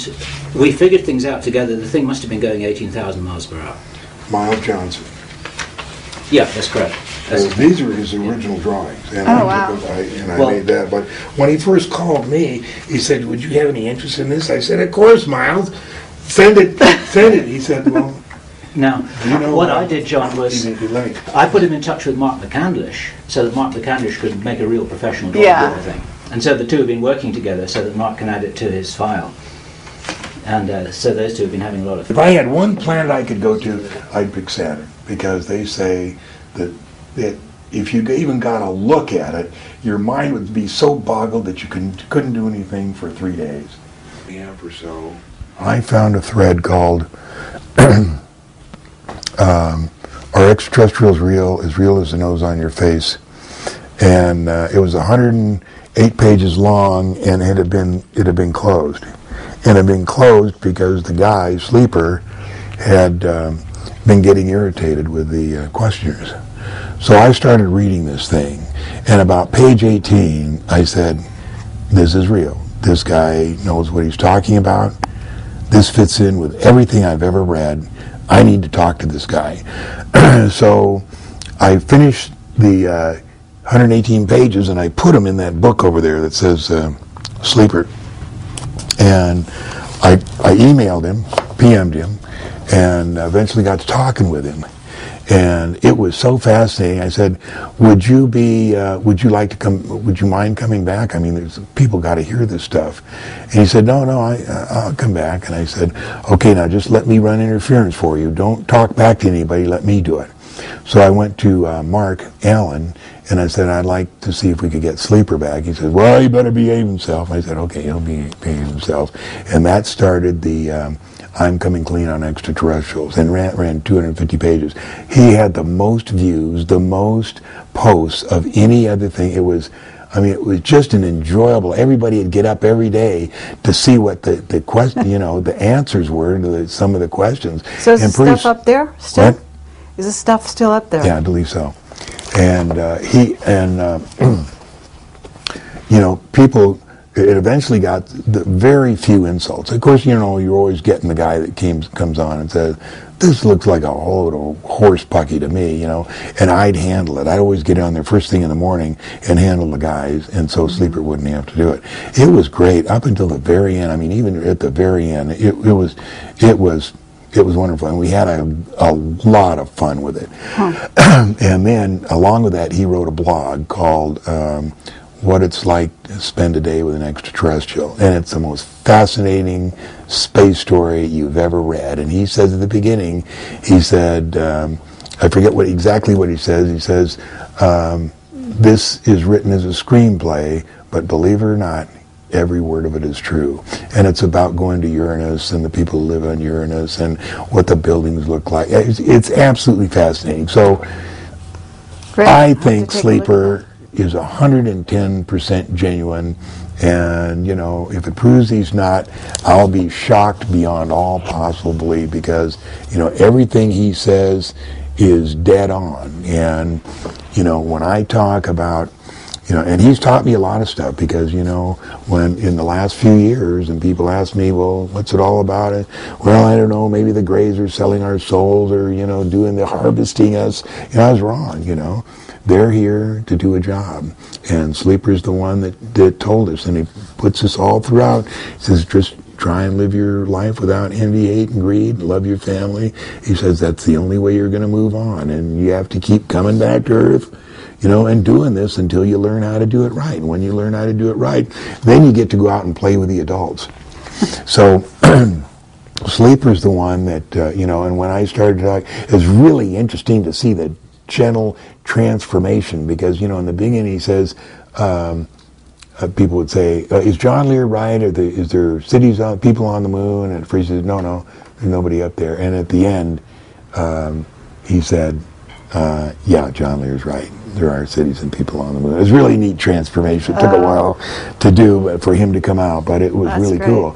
we figured things out together. The thing must have been going 18,000 miles per hour. Miles Johnson. Yeah, that's correct. These are his original drawings, and Oh, wow. I made that. But when he first called me, he said, "Would you have any interest in this?" I said, "Of course, Miles. Send it, send it." He said, "Well." Now, You know, what I did, John, was I put him in touch with Mark McCandlish so that Mark McCandlish could make a real professional drawing of everything. And so the two have been working together so that Mark can add it to his file. And so those two have been having a lot of fun. If I had one planet I could go to, I'd pick Saturn, because they say that if you even got a look at it, your mind would be so boggled that you couldn't do anything for 3 days. Or so. I found a thread called "Are Extraterrestrials Real? As Real as the Nose on Your Face?" And it was 108 pages long, and it had been closed. And it had been closed because the guy, Sleeper, had been getting irritated with the questioners. So I started reading this thing, and about page 18, I said, "This is real. This guy knows what he's talking about. This fits in with everything I've ever read. I need to talk to this guy." So I finished the 118 pages, and I put them in that book over there that says Sleeper. And I emailed him, PM'd him, and eventually got to talking with him. And it was so fascinating. I said, would you like to come, would you mind coming back? I mean, people got to hear this stuff. And he said, no, I'll come back. And I said, okay, now just let me run interference for you. Don't talk back to anybody, let me do it. So I went to Mark Allen, and I said, I'd like to see if we could get Sleeper back. He said, well, he better behave himself. I said, okay, he'll behave himself. And that started the I'm Coming Clean on Extraterrestrials, and ran 250 pages. He had the most views, the most posts of any other thing. It was just an enjoyable. Everybody would get up every day to see what the question, the answers were to some of the questions. So is the stuff up there still? What? Is the stuff still up there? Yeah, I believe so. And people. It eventually got the very few insults. Of course, you're always getting the guy that comes on and says, "This looks like a whole load of horse pucky to me," and I'd handle it. I'd always get on there first thing in the morning and handle the guys, and so Sleeper wouldn't have to do it. It was great up until the very end. I mean, even at the very end, it was wonderful, and we had a lot of fun with it. Huh. And then, along with that, he wrote a blog called what it's like to spend a day with an extraterrestrial. And it's the most fascinating space story you've ever read. And he says at the beginning, he said, I forget exactly what he says. He says, this is written as a screenplay, but believe it or not, every word of it is true. And it's about going to Uranus and the people who live on Uranus and what the buildings look like. It's absolutely fascinating. So Great. I think Sleeper is 110% genuine. And, you know, if it proves he's not, I'll be shocked beyond all possible belief, because, you know, everything he says is dead on. And, you know, when I talk about, you know, and he's taught me a lot of stuff, because, you know, when in the last few years and people ask me, well, what's it all about? And, well, I don't know, maybe the Greys are selling our souls, or, you know, doing the harvesting us. You know, I was wrong, you know. They're here to do a job. And Sleeper's the one that told us, and he puts us all throughout. He says, just try and live your life without envy, hate, and greed, and love your family. He says that's the only way you're going to move on, and you have to keep coming back to Earth, you know, and doing this until you learn how to do it right. And when you learn how to do it right, then you get to go out and play with the adults. So Sleeper's the one that, you know, and when I started talking, it was really interesting to see the gentle transformation, because, you know, in the beginning he says, people would say, is John Lear right? Is there cities on, people on the moon? And Free says, no, there's nobody up there. And at the end, he said, yeah, John Lear's right. There are cities and people on the moon. It was a really neat transformation. It took a while to do for him to come out, but it was really cool.